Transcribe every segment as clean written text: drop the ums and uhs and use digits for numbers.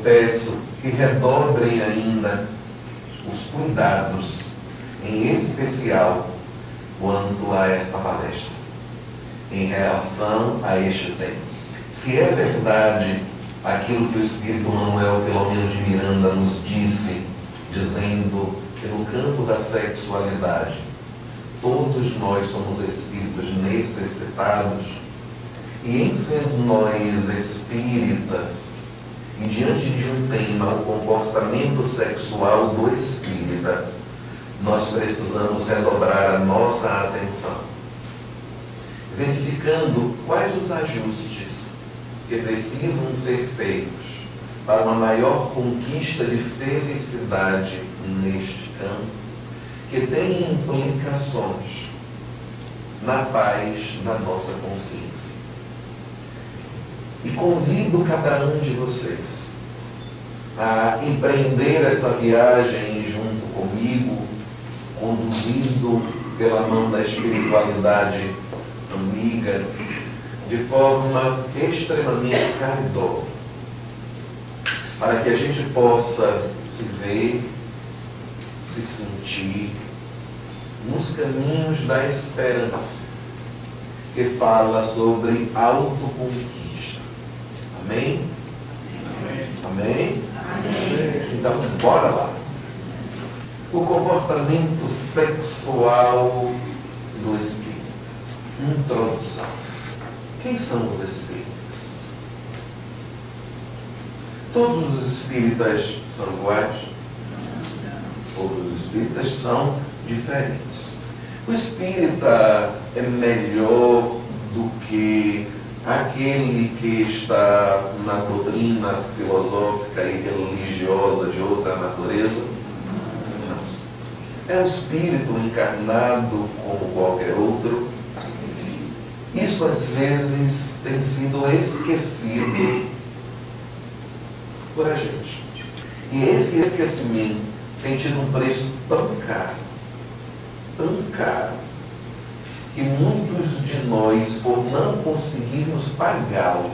peço que redobrem ainda os cuidados, em especial quanto a esta palestra, em relação a este tema. Se é verdade aquilo que o Espírito Manuel Filomeno de Miranda nos disse, dizendo que no campo da sexualidade todos nós somos espíritos necessitados, e em sendo nós espíritas, e diante de um tema, o comportamento sexual do espírita, nós precisamos redobrar a nossa atenção, verificando quais os ajustes que precisam ser feitos para uma maior conquista de felicidade neste campo, que tem implicações na paz da nossa consciência. E convido cada um de vocês a empreender essa viagem junto comigo, conduzido pela mão da espiritualidade amiga, de forma extremamente caridosa, para que a gente possa se ver, se sentir nos caminhos da esperança, que fala sobre autoconquista. Amém? Amém? Amém? Então, bora lá. O comportamento sexual do espírito. Introdução. Quem são os espíritas? Todos os espíritas são iguais? Todos os espíritas são diferentes. O espírita é melhor do que aquele que está na doutrina filosófica e religiosa de outra natureza? Não. É um espírito encarnado como qualquer outro. Isso às vezes tem sido esquecido por a gente. E esse esquecimento tem tido um preço tão caro, que muitos de nós, por não conseguirmos pagá-lo,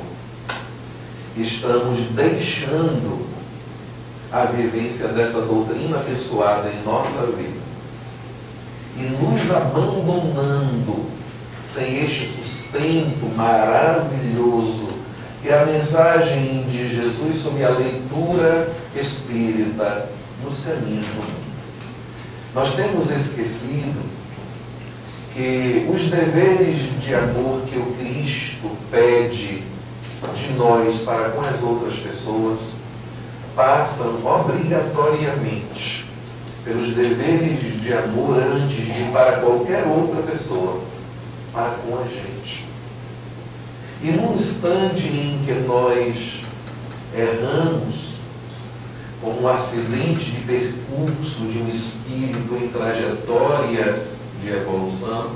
estamos deixando a vivência dessa doutrina abençoada em nossa vida e nos abandonando sem este sustento maravilhoso que a mensagem de Jesus sobre a leitura espírita nos caminhos do mundo. Nós temos esquecido que os deveres de amor que o Cristo pede de nós para com as outras pessoas passam obrigatoriamente pelos deveres de amor antes de para qualquer outra pessoa, para com a gente. E num instante em que nós erramos, como um acidente de percurso de um espírito em trajetória de evolução,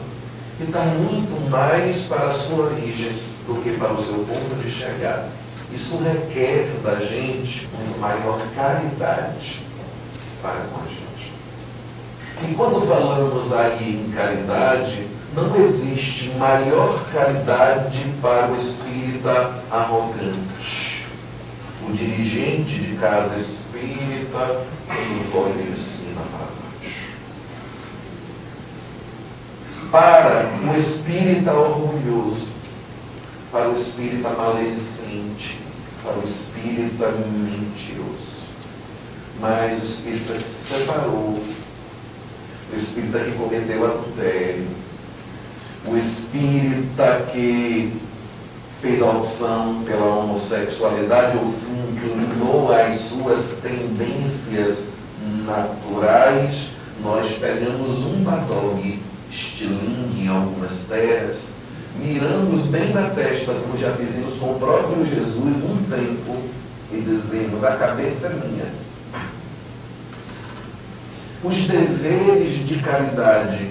que está muito mais para a sua origem do que para o seu ponto de chegada. Isso requer da gente uma maior caridade para com a gente. E quando falamos aí em caridade, não existe maior caridade para o espírita arrogante, o dirigente de casa espírita, que olha de cima para baixo. Para o espírita orgulhoso, para o espírita maledicente, para o espírita mentiroso. Mas o espírita que se separou, o espírita que cometeu adultério, o espírita que fez a opção pela homossexualidade ou se inclinou às suas tendências naturais, nós pegamos um badogue, estilingue em algumas terras, miramos bem na testa, como já fizemos com o próprio Jesus um tempo, e dizemos: a cabeça é minha. Os deveres de caridade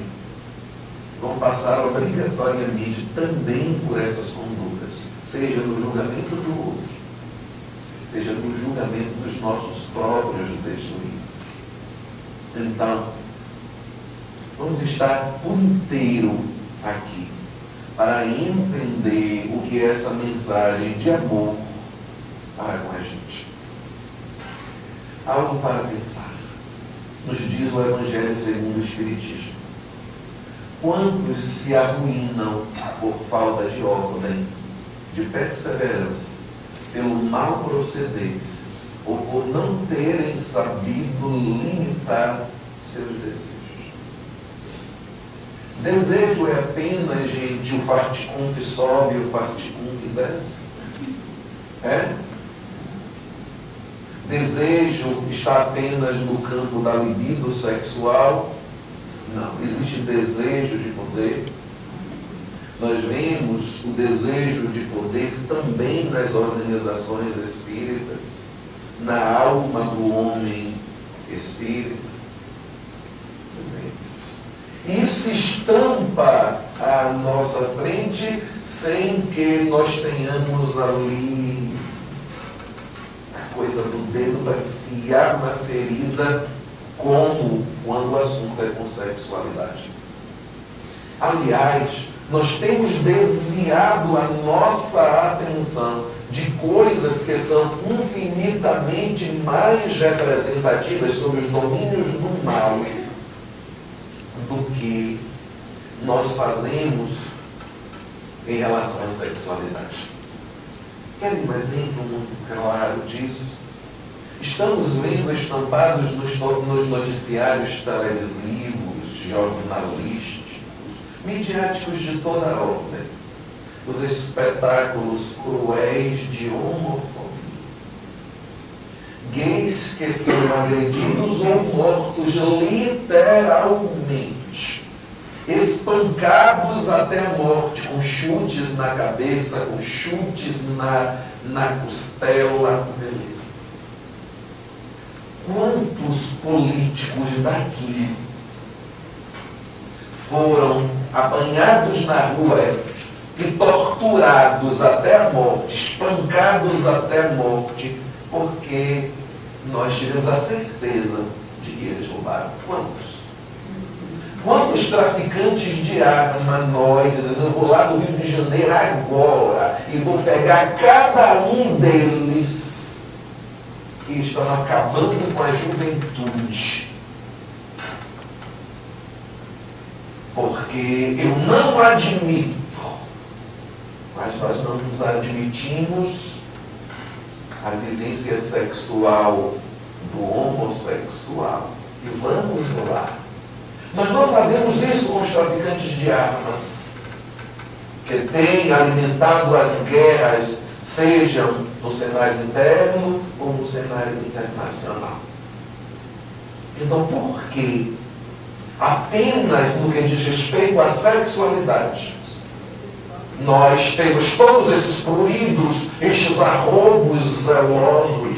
vão passar obrigatoriamente também por essas condutas, seja no julgamento do outro, seja no julgamento dos nossos próprios deslizes. Então, vamos estar por inteiro aqui para entender o que é essa mensagem de amor para com a gente. algo para pensar. Nos diz o Evangelho segundo o Espiritismo. Quantos se arruinam por falta de ordem, de perseverança, pelo mau proceder, ou por não terem sabido limitar seus desejos. Desejo é apenas, gente, o farticum que sobe e o farticum que desce? É? Desejo está apenas no campo da libido sexual? Não, existe desejo de poder. Nós vemos o desejo de poder também nas organizações espíritas, na alma do homem espírita. Isso estampa à nossa frente sem que nós tenhamos ali a coisa do dedo para enfiar na ferida, como quando o assunto é com sexualidade. Aliás, nós temos desviado a nossa atenção de coisas que são infinitamente mais representativas sobre os domínios do mal do que nós fazemos em relação à sexualidade. Querem um exemplo muito claro disso? Estamos vendo estampados nos noticiários televisivos, jornalísticos, midiáticos de toda a ordem, os espetáculos cruéis de homofobia. Gays que são agredidos ou mortos literalmente, espancados até a morte, com chutes na cabeça, com chutes na costela, beleza. Quantos políticos daqui foram apanhados na rua e torturados até a morte, espancados até a morte, porque nós tivemos a certeza de que eles roubaram? Quantos? Quantos traficantes de arma nós, eu vou lá do Rio de Janeiro agora e vou pegar cada um deles que estão acabando com a juventude. Porque eu não admito, mas nós não nos admitimos a vivência sexual do homossexual. E vamos lá. Nós não fazemos isso com os traficantes de armas, que têm alimentado as guerras, sejam no cenário interno ou no cenário internacional. Então, por que apenas no que diz respeito à sexualidade nós temos todos esses pruridos, estes arroubos zelosos?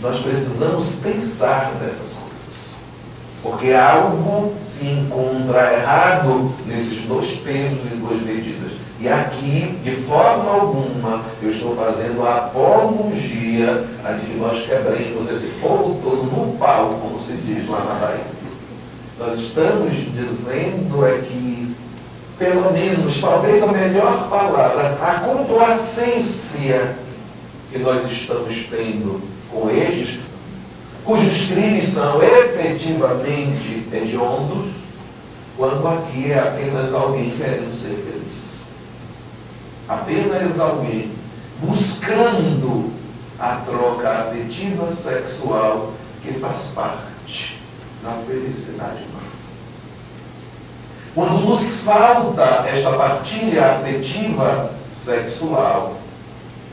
Nós precisamos pensar nessas coisas, porque algo se encontra errado nesses dois pesos e duas medidas. E aqui, de forma alguma, eu estou fazendo a apologia a de que nós quebremos esse povo todo no pau, como se diz lá na Bahia. Nós estamos dizendo é que, pelo menos, talvez a melhor palavra, a complacência que nós estamos tendo com estes, cujos crimes são efetivamente hediondos, quando aqui é apenas alguém querendo ser feliz. Apenas alguém buscando a troca afetiva sexual que faz parte da felicidade humana. Quando nos falta esta partilha afetiva sexual,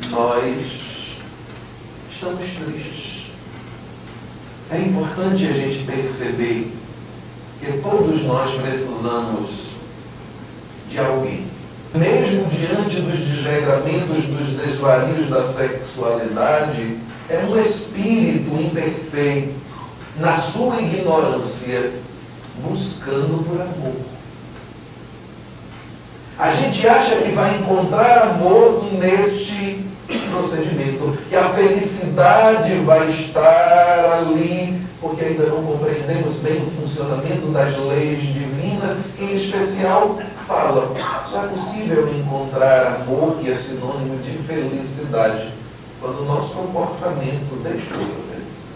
nós estamos tristes. É importante a gente perceber que todos nós precisamos de alguém. Mesmo diante dos desregramentos, dos desvarios da sexualidade, é um espírito imperfeito, na sua ignorância, buscando por amor. A gente acha que vai encontrar amor neste procedimento, que a felicidade vai estar ali, porque ainda não compreendemos bem o funcionamento das leis divinas, em especial fala, só é possível encontrar amor, que é sinônimo de felicidade, quando o nosso comportamento deixou de oferecer.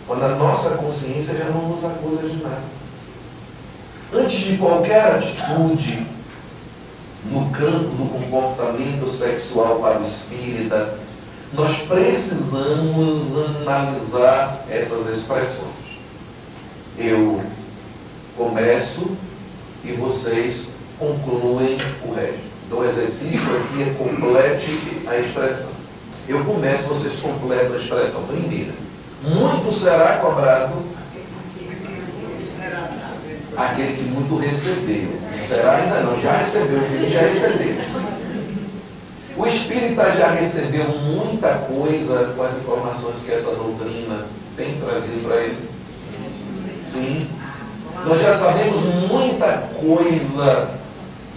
Quando a nossa consciência já não nos acusa de nada. Antes de qualquer atitude no campo do comportamento sexual para o espírita, nós precisamos analisar essas expressões. Eu começo e vocês concluem o resto. Então o exercício aqui é complete a expressão. Eu começo, vocês completam a expressão. Primeira, muito será cobrado aquele que muito recebeu. Será ainda não, já recebeu, o filho já recebeu. O espírita já recebeu muita coisa com as informações que essa doutrina tem trazido para ele? Sim. Nós já sabemos muita coisa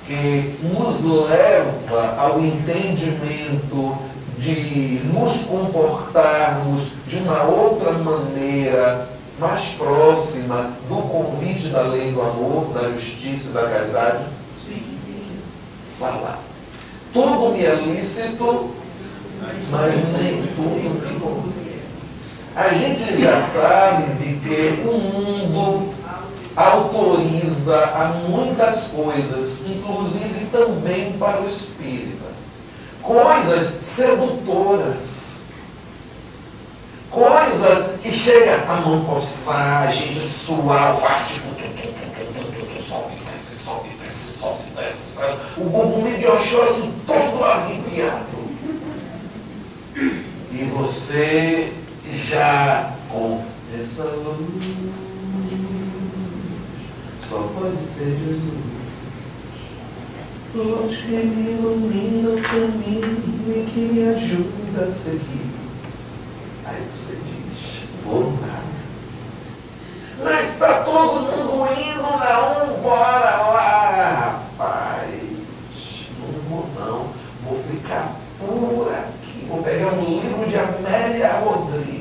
que nos leva ao entendimento de nos comportarmos de uma outra maneira, mais próxima do convite da lei do amor, da justiça e da caridade? Sim. Vai lá. Tudo me é lícito, mas nem tudo me convém. A gente já sabe que o mundo autoriza a muitas coisas, inclusive também para o espírita. Coisas sedutoras. Coisas que chegam a mão coçar, a gente suar, o fartigo, sobe, desce, sobe, desce, sobe, desce. O bumbum de Oxóssi assim, todo arrepiado. E você já com essa luz, só pode ser Jesus. Luz que me ilumina o caminho e que me ajuda a seguir. Aí você diz, vou lá. Mas está todo mundo indo, não, bora lá, rapaz. Não vou não, vou ficar por aqui. Vou pegar um livro de Amélia Rodrigues.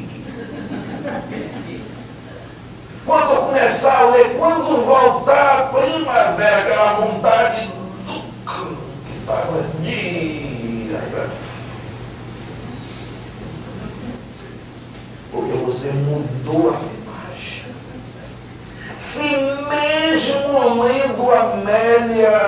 Quando eu começar a ler, quando voltar a primavera, aquela vontade do cão que estava porque você mudou a faixa. Se mesmo lendo Amélia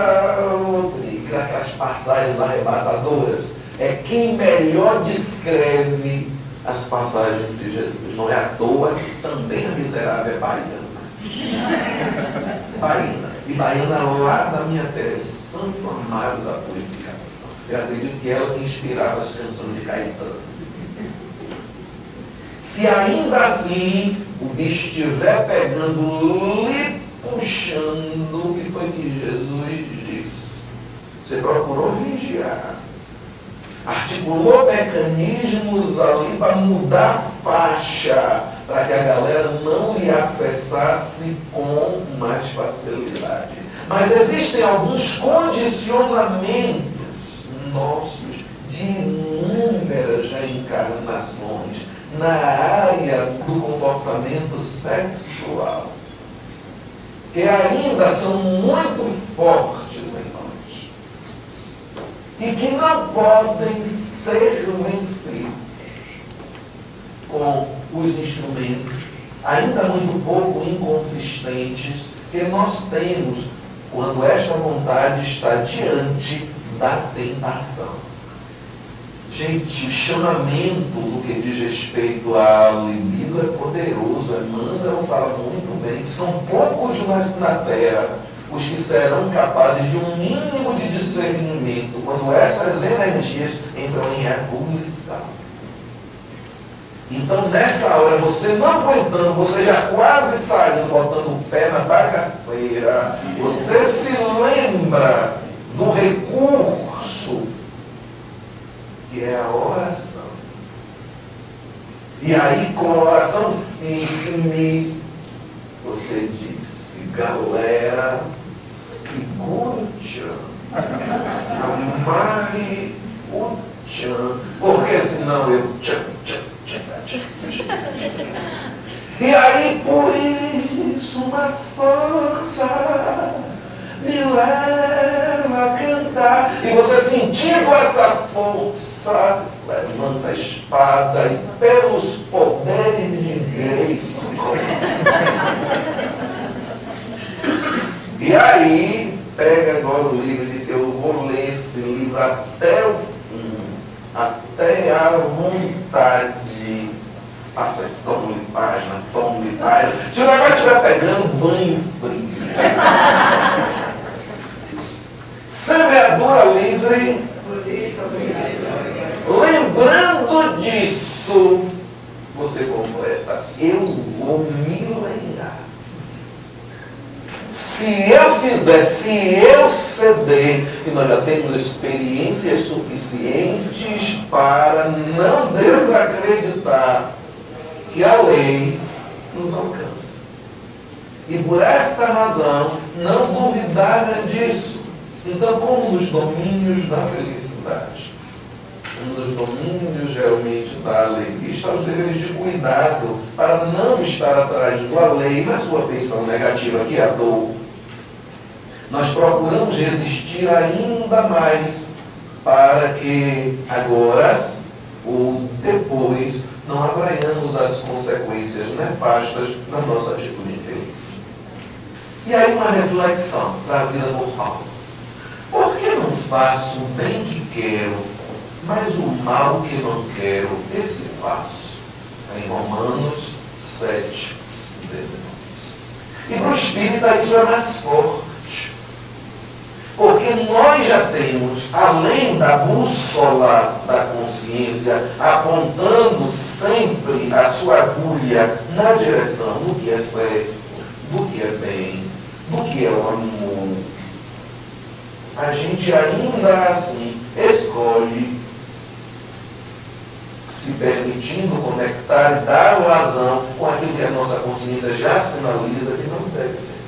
Rodrigues, aquelas passagens arrebatadoras, é quem melhor descreve as passagens de Jesus. Não é à toa que também a miserável é baiana. Baiana. E baiana lá da minha terra, Santo Amaro da Purificação. Eu acredito que ela que inspirava as canções de Caetano. Se ainda assim o bicho estiver pegando, lhe puxando, o que foi que Jesus disse? Você procurou vigiar. Articulou mecanismos ali para mudar a faixa, para que a galera não lhe acessasse com mais facilidade. Mas existem alguns condicionamentos nossos de inúmeras reencarnações na área do comportamento sexual, que ainda são muito fortes em nós e que não podem ser vencidos com os instrumentos ainda muito pouco inconsistentes que nós temos quando esta vontade está diante da tentação. Gente, o chamamento no que diz respeito à libido é poderoso. Emmanuel fala muito bem que são poucos na Terra os que serão capazes de um mínimo de discernimento quando essas energias entram em ebulição. Então, nessa hora, você não aguentando, você já quase saindo, botando o pé na bagaceira, você se lembra do recurso que é a oração. E aí, com a oração firme, você disse, galera, segura o tchan, amarre o tchan, porque senão eu tchan. E aí, por isso, uma força me leva a cantar. E você sentindo essa força, levanta a espada e pelos poderes de Grace. E aí, pega agora o livro e diz, eu vou ler esse livro até o fim, até a vontade. Passa, toma-lhe página, toma-lhe página. Se o negócio estiver pegando, banho frio. Semeadura livre. Lembrando disso, você completa, eu vou me lembrar. Se eu fizer, se eu ceder, e nós já temos experiências suficientes para não desacreditar que a lei nos alcança. E por esta razão, não duvidar disso. Então, como nos domínios da felicidade, nos domínios realmente da alegria, está os deveres de cuidado para não estar atraindo a lei na sua feição negativa, que é a dor. Nós procuramos resistir ainda mais para que agora ou depois não atraiamos as consequências nefastas da nossa atitude infeliz. E aí uma reflexão trazida por Paulo. Por que não faço o bem que quero, mas o mal que não quero, esse faço? Em Romanos 7, 19. E para o espírita isso é mais forte. Porque nós já temos, além da bússola da consciência, apontando sempre a sua agulha na direção do que é certo, do que é bem, do que é o amor, a gente ainda assim escolhe, se permitindo conectar e dar razão com aquilo que a nossa consciência já sinaliza que não deve ser.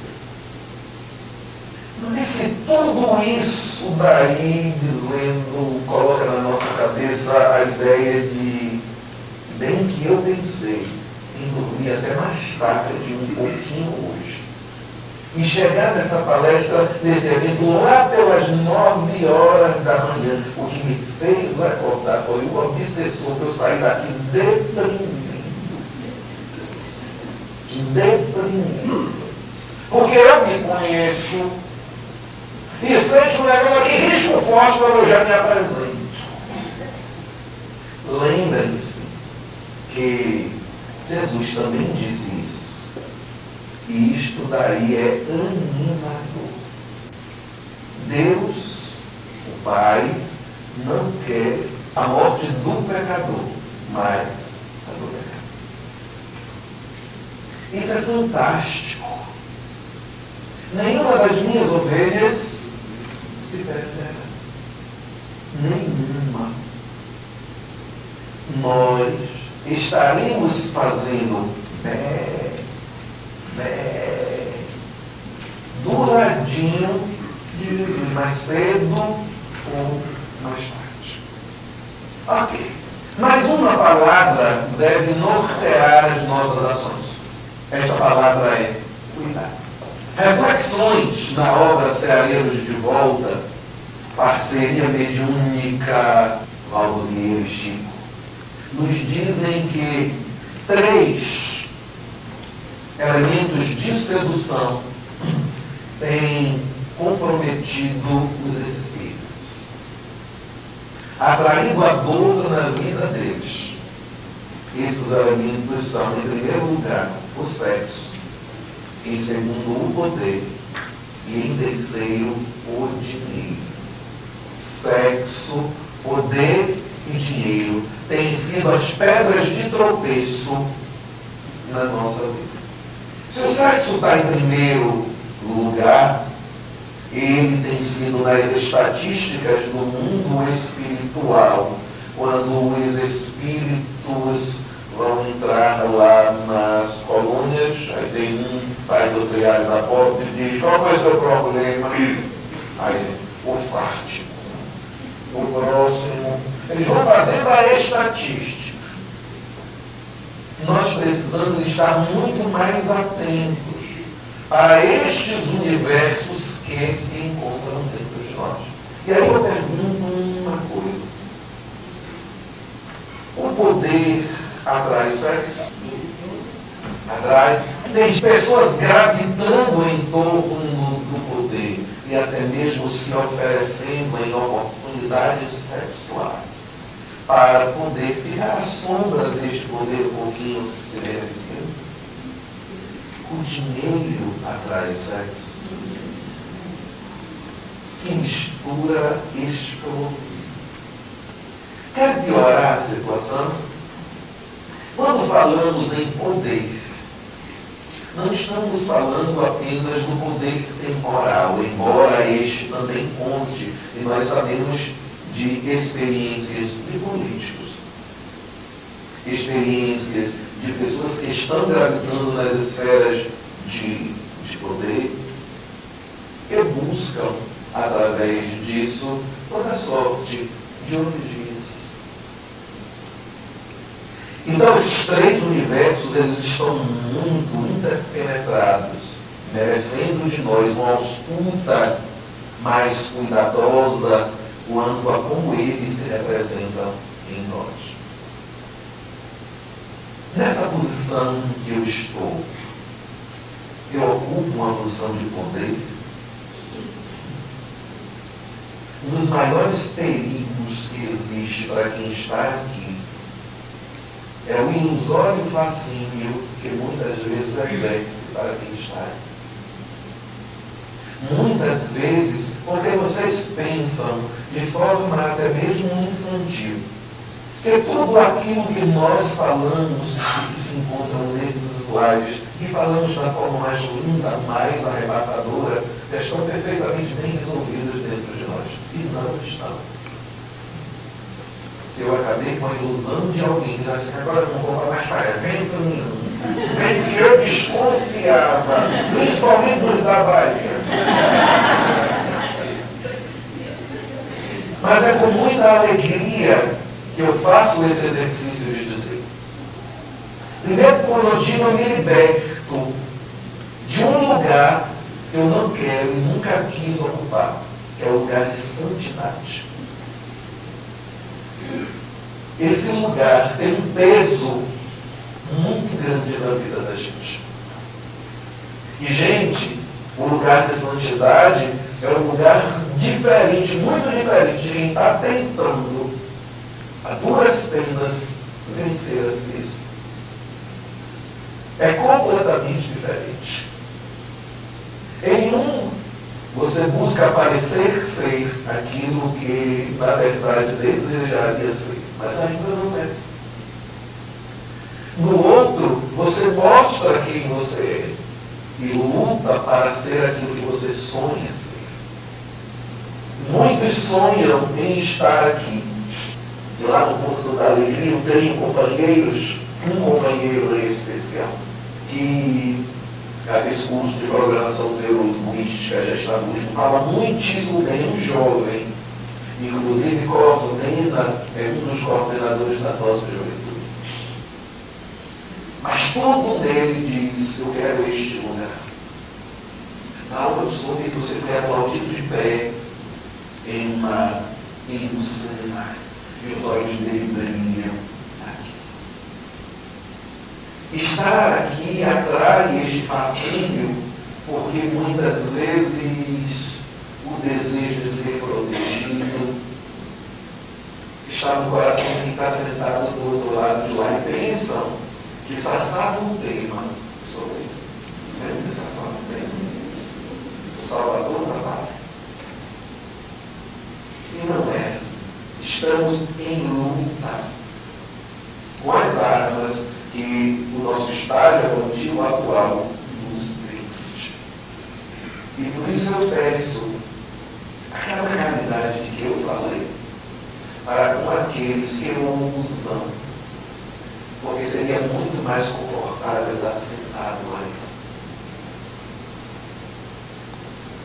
E se tudo isso daí, dizendo, coloca na nossa cabeça a ideia de, bem que eu pensei em dormir até mais tarde, um pouquinho hoje, e chegar nessa palestra, nesse evento, lá pelas 9 horas da manhã, o que me fez acordar foi o obsessor que eu saí daqui deprimido. Porque eu me conheço e sei que o negócio aqui, risco fósforo, eu já me apresento. Lembre-se que Jesus também disse isso. E isto daí é animador. Deus, o Pai, não quer a morte do pecador, mas a do pecado. Isso é fantástico. Nenhuma das minhas ovelhas se perderá. Nenhuma. Nós estaremos fazendo do ladinho de Jesus, mais cedo ou mais tarde. Ok. Mas uma palavra deve nortear as nossas ações. Esta palavra é cuidado. Reflexões na obra Ceareiros de Volta, parceria mediúnica Valdo Vieira e Chico, nos dizem que 3 elementos de sedução têm comprometido os espíritos, atraído a dor na vida deles. Esses elementos são, em primeiro lugar, o sexo, em segundo, o poder, e em terceiro, o dinheiro. Sexo, poder e dinheiro têm sido as pedras de tropeço na nossa vida. Se o sexo está em primeiro lugar, ele tem sido nas estatísticas do mundo espiritual, quando os espíritos vão entrar lá nas colônias, aí tem faz o triagem da porta e diz, qual foi o seu problema? Aí, o fártico. O próximo. Eles vão fazendo a estatística. Nós precisamos estar muito mais atentos para estes universos que se encontram dentro de nós. E aí eu pergunto uma coisa. O poder atrai o sexo. Atrai. Tem pessoas gravitando em torno do poder e até mesmo se oferecendo em oportunidades sexuais para poder ficar à sombra deste poder um pouquinho se beneficiando. O dinheiro atrai o sexo. Que mistura explosiva. Quer piorar a situação? Quando falamos em poder, não estamos falando apenas do poder temporal, embora este também conte, e nós sabemos de experiências de políticos, experiências de pessoas que estão gravitando nas esferas de poder, que buscam, através disso, toda sorte de orgias. Então, esses três universos, eles estão muito interpenetrados, merecendo de nós uma ausculta mais cuidadosa quanto a como eles se representam em nós. Nessa posição que eu estou, eu ocupo uma posição de poder. Um dos maiores perigos que existe para quem está aqui é o ilusório fascínio que muitas vezes exerce para quem está aqui. Muitas vezes, porque vocês pensam de forma até mesmo infantil, que tudo aquilo que nós falamos, que se encontram nesses slides, que falamos da forma mais linda, mais arrebatadora, estão perfeitamente bem resolvidas dentro de nós. E não estão. Se eu acabei com a ilusão de alguém que agora não vou mais para evento nenhum, bem que eu desconfiava, principalmente dos da Bahia. Mas é com muita alegria que eu faço esse exercício de dizer. Primeiro, quando eu me liberto de um lugar que eu não quero e nunca quis ocupar, que é o lugar de santidade. Esse lugar tem um peso muito grande na vida da gente. E, gente, o lugar de santidade é um lugar diferente, muito diferente de quem está tentando, a duras penas, vencer a si mesmo. É completamente diferente. Em um, você busca parecer ser aquilo que, na verdade, desejaria ser, mas ainda não é. No outro, você mostra quem você é e luta para ser aquilo que você sonha ser. Muitos sonham em estar aqui. E lá no Porto da Alegria eu tenho companheiros, um companheiro em especial, que esse curso de programação neurolinguística, gestalismo, fala muitíssimo bem, um jovem, inclusive coordena, é um dos coordenadores da nossa juventude. Mas tudo nele diz, eu quero este lugar. Na aula eu soube que você foi aplaudido de pé em um seminário, e os olhos dele brilham aqui. Estar aqui atrai este fascínio, porque muitas vezes o desejo de ser protegido está no coração de quem está sentado do outro lado de lá e pensam que Sassá não tema sou eu. É que Sassá não tema. O Salvador trabalha. E não é assim. Estamos em luta com as armas que o nosso estágio evolutivo atual nos permite. E por isso eu peço aquela realidade de que eu falei para com aqueles que o usam, porque seria muito mais confortável estar sentado aí.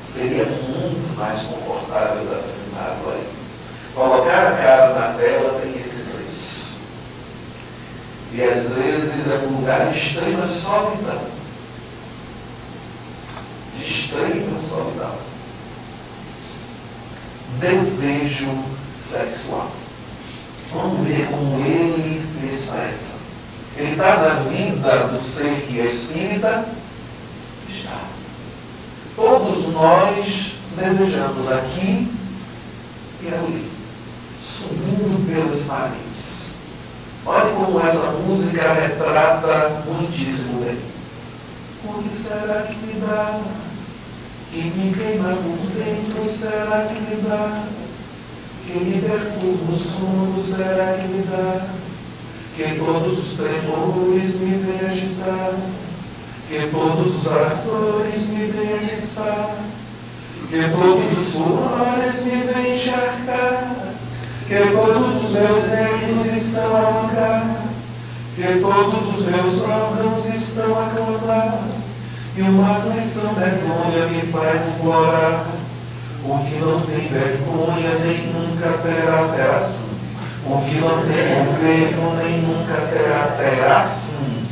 Seria muito mais confortável estar sentado aí. Colocar a cara na tela tem esse preço. E às vezes é um lugar de extrema solidão. De extrema solidão. Desejo sexual. Vamos ver como eles essa. Ele está na vida do ser que é espírita? Está. Todos nós desejamos aqui e ali, subindo pelas paredes. Olha como essa música retrata muitíssimo bem. O que será que me dá? Que me queima por dentro, será que me dá? Que me perturba o sono, será que me dá? Que todos os tremores me vêm agitar, que todos os ardores me vêm atiçar, que todos os suores me vêm encharcar, que todos os meus nervos estão a mancar, que todos os meus órgãos estão a clamar, e uma aflição vergonha me faz implorar. O que não tem vergonha nem nunca terá alteração. O que não tem governo nem nunca terá sim.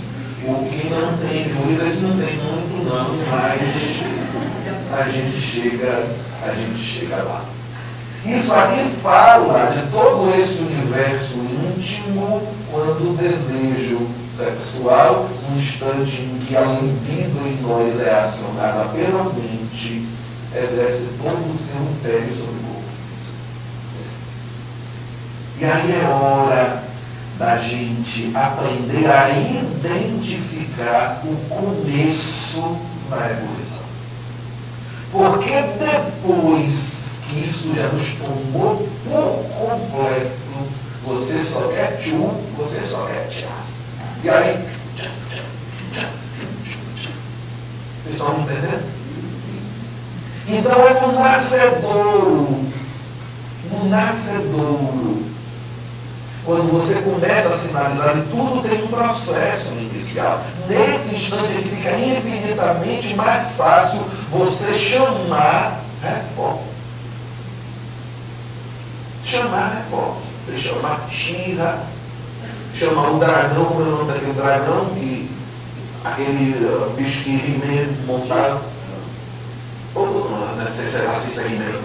O que não tem dúvidas não tem muito não, mas a gente chega lá. Isso aqui fala de todo esse universo íntimo quando o desejo sexual, no instante em que a libido em nós é acionada pela mente, exerce todo o seu império sobre o corpo. E aí é hora da gente aprender a identificar o começo da evolução. Porque depois que isso já nos tomou por completo, você só quer tchu, você só quer tchá. E aí, vocês estão entendendo? Então é no nascedouro, quando você começa a sinalizar, e tudo tem um processo inicial. Nesse instante ele fica infinitamente mais fácil você chamar reforma. Chamar reforma. Você chamar Shira, chamar o dragão, como é o nome daquele dragão, aquele bicho que He-Man montado. Não sei se é racista He-Man.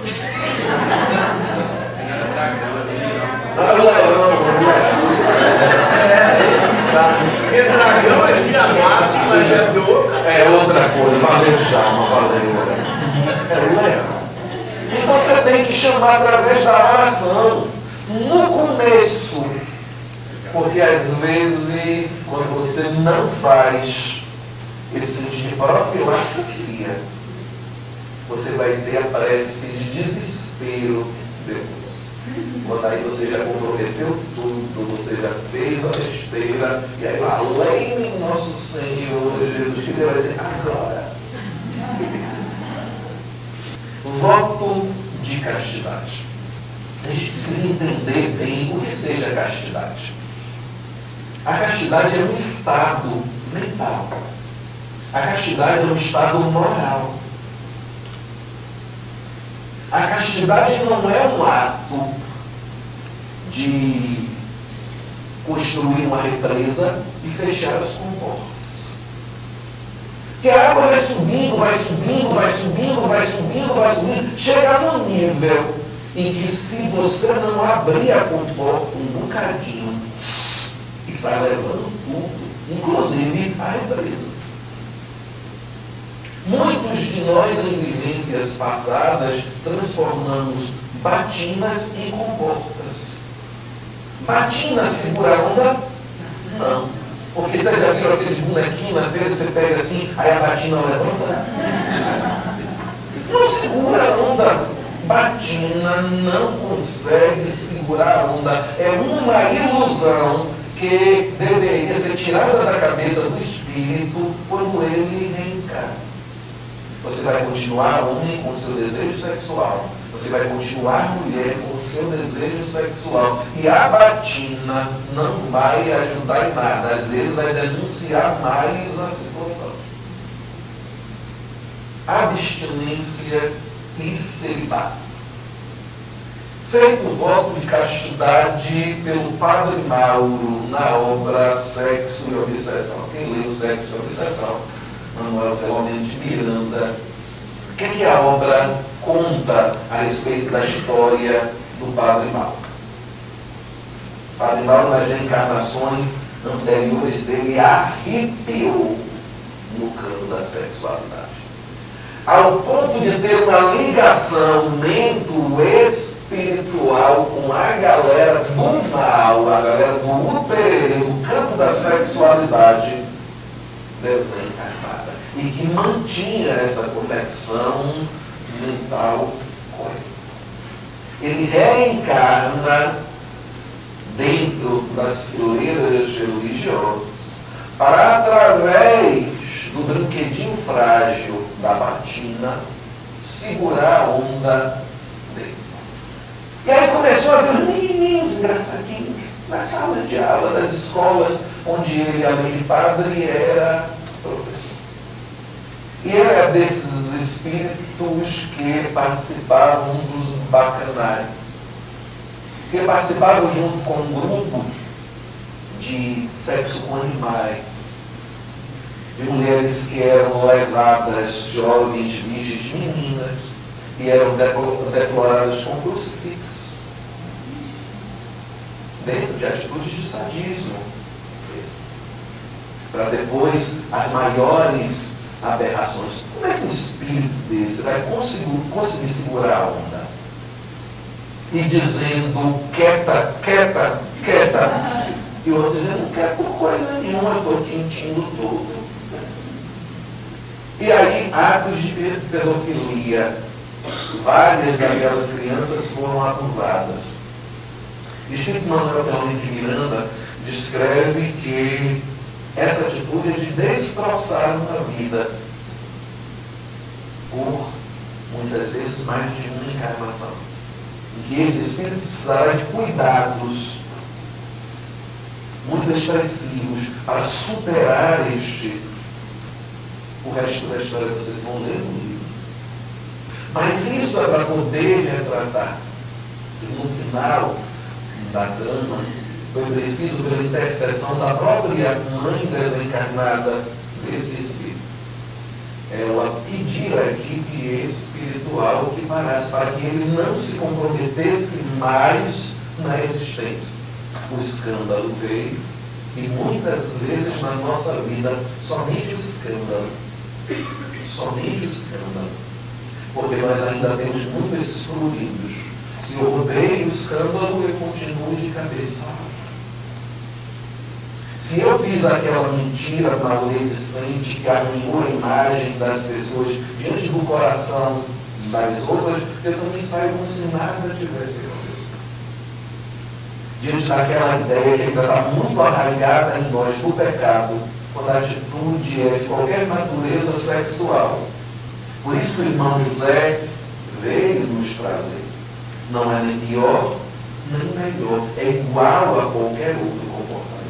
Porque dragão é Tiamat, mas é de outra. É outra coisa, valeu já, não valeu. É o leão. Então você tem que chamar através da oração. No começo. Porque às vezes, quando você não faz esse sentido de profilaxia, você vai ter a prece de desespero depois. Quando aí você já comprometeu tudo, você já fez a besteira, e aí além de nosso Senhor Jesus, que Deus vai dizer agora. Voto de castidade. A gente precisa entender bem o que seja castidade. A castidade é um estado mental. A castidade é um estado moral. A castidade não é um ato de construir uma represa e fechar as comportas. Porque a água vai subindo, vai subindo, vai subindo, vai subindo, vai subindo, chega num nível em que se você não abrir a comporta um bocadinho, e sai levando tudo, inclusive a represa. Muitos de nós, em vivências passadas, transformamos batinas em comportas. Batina segura a onda? Não. Porque você já viu aquele bonequinho na feira, você pega assim, aí a batina levanta? Não segura a onda. Batina não consegue segurar a onda. É uma ilusão que deveria ser tirada da cabeça do espírito quando ele reencarna. Você vai continuar homem com o seu desejo sexual. Você vai continuar mulher com o seu desejo sexual. E a batina não vai ajudar em nada. Às vezes vai denunciar mais a situação. Abstinência e celibato. Feito o voto de castidade pelo Padre Mauro na obra Sexo e Obsessão. Quem leu Sexo e Obsessão? Manuel Filomeno de Miranda. O que a obra conta a respeito da história do Padre Mauro? Embora nas reencarnações anteriores dele arrepiou no campo da sexualidade. Ao ponto de ter uma ligação mente-espiritual com a galera do mal, a galera do uperê, do campo da sexualidade desencarnada. E que mantinha essa conexão mental com ele. Ele reencarna dentro das fileiras religiosas para, através do brinquedinho frágil da batina, segurar a onda dele. E aí começou a ver menininhos engraçadinhos na sala de aula das escolas onde ele, além de padre, era professor. E era desses espíritos que participavam dos bacanais, que participavam junto com um grupo de sexo com animais, de mulheres que eram levadas, jovens, virgens, meninas, e eram defloradas com crucifixo, dentro de atitudes de sadismo, para depois as maiores aberrações. Como é que um espírito desse vai conseguir segurar a onda? E dizendo, quieta, quieta, quieta. E o outro dizendo, não quero por coisa nenhuma, eu estou tintindo tudo. E aí, atos de pedofilia. Várias daquelas crianças foram abusadas. O Espírito Manuel Fernando de Miranda descreve que essa atitude é de destroçar uma vida por, muitas vezes, mais de uma encarnação. Em que esse espírito precisará de cuidados muito expressivos para superar o resto da história que vocês vão ler no livro. Mas isso é para poder retratar. E no final da trama, foi preciso, pela intercessão da própria mãe desencarnada desse espírito, ela pedir à equipe espiritual que parasse, para que ele não se comprometesse mais na existência. O escândalo veio, e muitas vezes na nossa vida, somente o escândalo. Somente o escândalo. Porque nós ainda temos muito esses fluidos. Se eu odeio o escândalo, eu continuo de cabeça. Se eu fiz aquela mentira maledicente que arruinou a imagem das pessoas diante do coração das outras, eu também saio como se nada tivesse acontecido. Diante daquela ideia que ainda está muito arraigada em nós do pecado, quando a atitude é de qualquer natureza sexual. Por isso que o irmão José veio nos trazer. Não é nem pior, nem melhor. É igual a qualquer outro comportamento.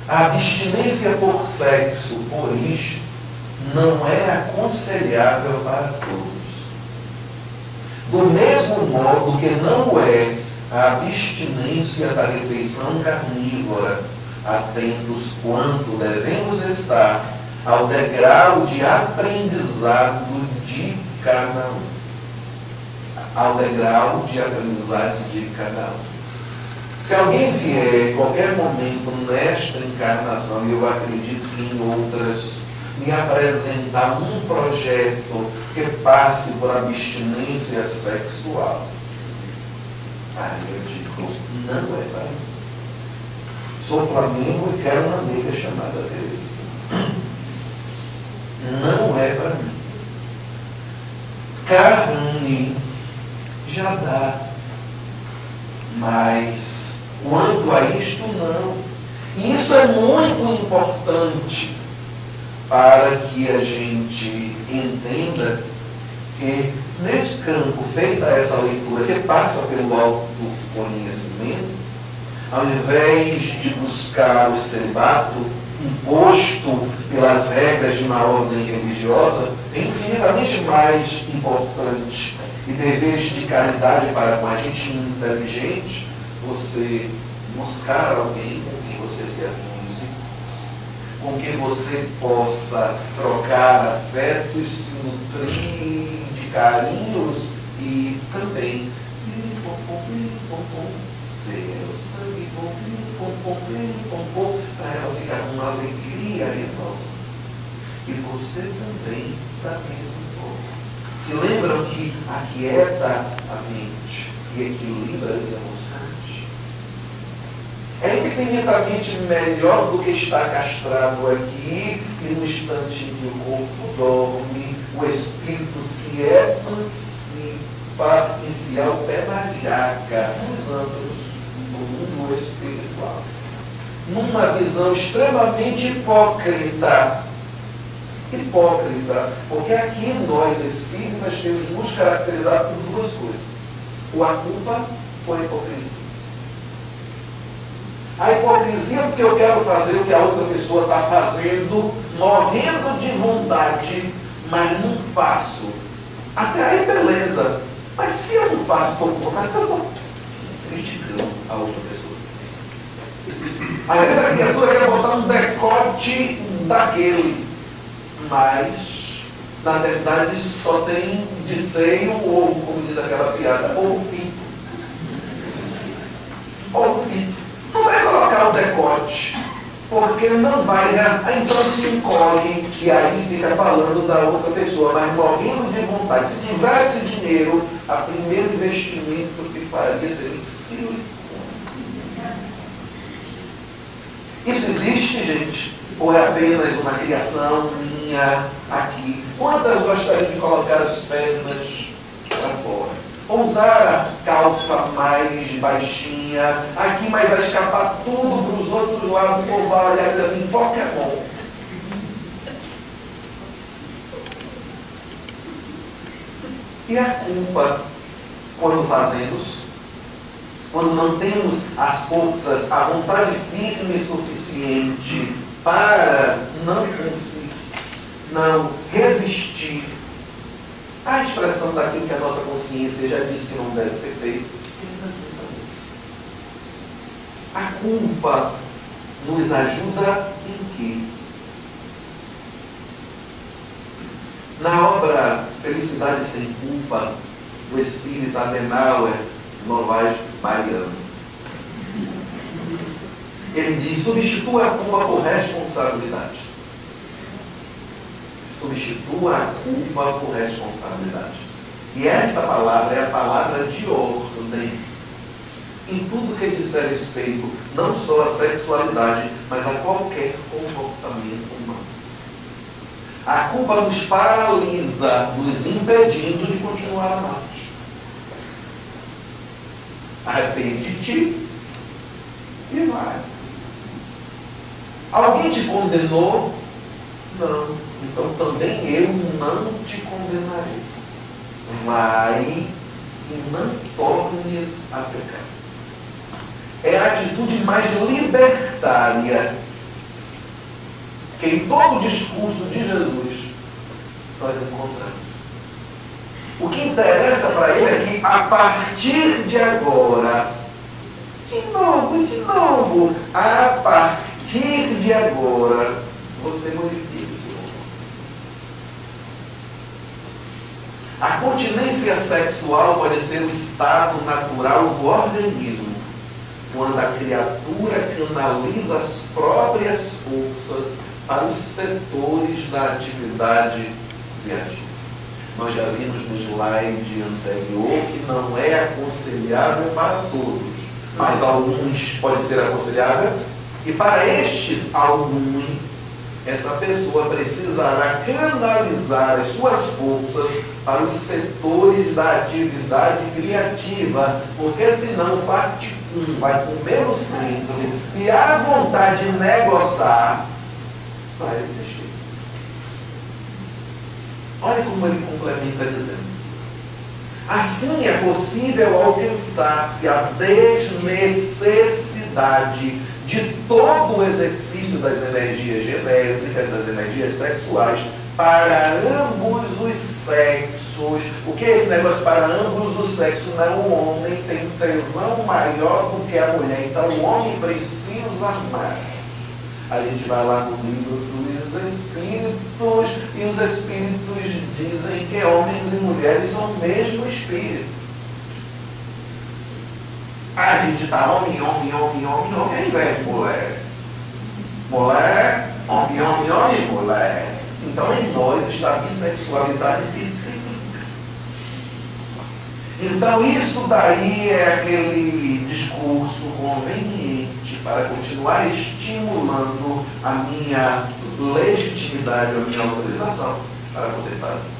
A abstinência por sexo, por isto, não é aconselhável para todos. Do mesmo modo que não é a abstinência da refeição carnívora, atentos quanto devemos estar ao degrau de aprendizado de cada um. Ao degrau de aprendizado de cada um. Se alguém vier em qualquer momento nesta encarnação, e eu acredito que em outras, me apresentar um projeto que passe por abstinência sexual, aí eu digo, não é para mim. Sou Flamengo e quero uma amiga chamada Teresa. Não é para mim. Carne já dá. Mas quanto a isto, não. E isso é muito importante para que a gente entenda que neste campo, feita essa leitura que passa pelo autoconhecimento, ao invés de buscar o celibato imposto pelas regras de uma ordem religiosa, é infinitamente mais importante e deveres de caridade para com a gente inteligente, você buscar alguém com quem você se amuse, com quem você possa trocar afetos, se nutrir de carinhos e também você. O sangue bom, para ela ficar com uma alegria enorme. E você também da mesma forma. Se lembram que aquieta a mente e equilibra as emoções? É infinitamente melhor do que estar castrado aqui e no instante em que o corpo dorme, o espírito se emancipa, enfiar o pé na jaca nos anos do mundo espiritual. Numa visão extremamente hipócrita, porque aqui nós espíritas temos nos caracterizado por duas coisas: ou a culpa ou a hipocrisia. A hipocrisia porque eu quero fazer o que a outra pessoa está fazendo, morrendo de vontade, mas não faço. Até aí beleza, mas se eu não faço por vontade, eu estou criticando a outra pessoa. Às vezes a criatura quer botar um decote daquele, mas na verdade só tem de seio ou, como diz aquela piada, ouvido. Não vai colocar o decote, porque não vai, né? Então se encolhe e aí fica falando da outra pessoa, mas morrendo de vontade. Se tivesse dinheiro, o primeiro investimento que faria seria silicone. Isso existe, gente? Ou é apenas uma criação minha aqui? Quantas gostariam de colocar as pernas para fora? Ou usar a calça mais baixinha aqui, mas vai escapar tudo para os outros lados, o povo vai olhar e dizer assim, Pokémon. E a culpa, quando fazemos, quando não temos as forças, a vontade firme suficiente para não conseguir, não resistir à expressão daquilo que a nossa consciência já disse que não deve ser feito, ainda assim fazer isso. A culpa nos ajuda em quê? Na obra Felicidade Sem Culpa, do espírita Adenauer Novaes Baiano, ele diz: substitua a culpa por responsabilidade. Substitua a culpa por responsabilidade. E esta palavra é a palavra de ordem em tudo que diz respeito, não só à sexualidade, mas a qualquer comportamento humano. A culpa nos paralisa, nos impedindo de continuar a marcha. Arrepende-te e vai. Alguém te condenou? Não. Então também eu não te condenarei. Vai e não tornes a pecar. É a atitude mais libertária que em todo o discurso de Jesus nós encontramos. O que interessa para ele é que a partir de agora, de novo, a partir de agora, você modifica o seu corpo. A continência sexual pode ser o estado natural do organismo, quando a criatura canaliza as próprias forças para os setores da atividade criativa. Nós já vimos no slide anterior que não é aconselhável para todos, mas alguns pode ser aconselhável, e para estes alguns, essa pessoa precisará canalizar as suas forças para os setores da atividade criativa, porque senão o faticum vai comer no centro e a vontade de negociar vai existir. Olha como ele complementa dizendo: assim é possível alcançar-se a desnecessidade de todo o exercício das energias genésicas, das energias sexuais, para ambos os sexos. O que é esse negócio para ambos os sexos? Não, o homem tem tesão maior do que a mulher, então o homem precisa mais. A gente vai lá no livro dos Espíritos, e os Espíritos dizem que homens e mulheres são o mesmo Espírito. A gente está homem, ao invés de mulher. Mulher, homem, mulher. Então em nós está a bissexualidade psíquica. Então isso daí é aquele discurso conveniente para continuar estimulando a minha legitimidade, a minha autorização para poder fazer.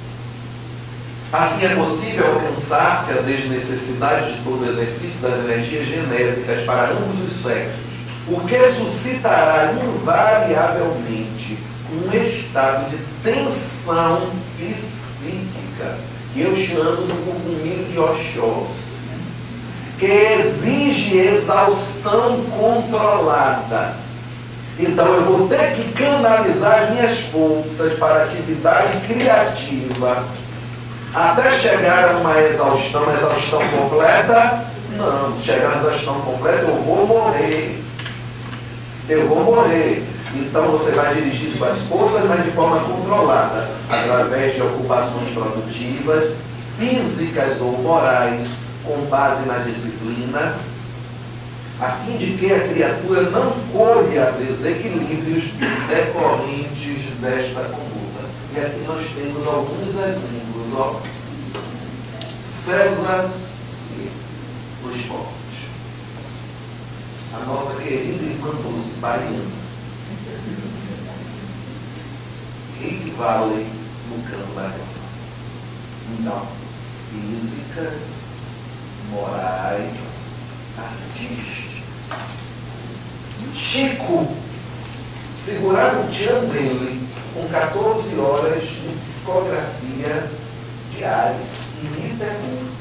Assim é possível alcançar-se a desnecessidade de todo o exercício das energias genésicas para ambos os sexos, o que suscitará invariavelmente um estado de tensão psíquica, que eu chamo do cogumelo de Oxóssi, que exige exaustão controlada. Então eu vou ter que canalizar as minhas forças para a atividade criativa até chegar a uma exaustão completa. Não, chegar à exaustão completa eu vou morrer. Então você vai dirigir suas forças, mas de forma controlada, através de ocupações produtivas, físicas ou morais, com base na disciplina, a fim de que a criatura não colha desequilíbrios decorrentes desta conduta. E aqui nós temos alguns exemplos. Ó. César no esporte. A nossa querida irmã Dulce, baiana. Rick Valley no campo da canção. Então, físicas, morais, artísticas. Chico segurava o tchan dele com 14 horas de psicografia diária e me pergunta.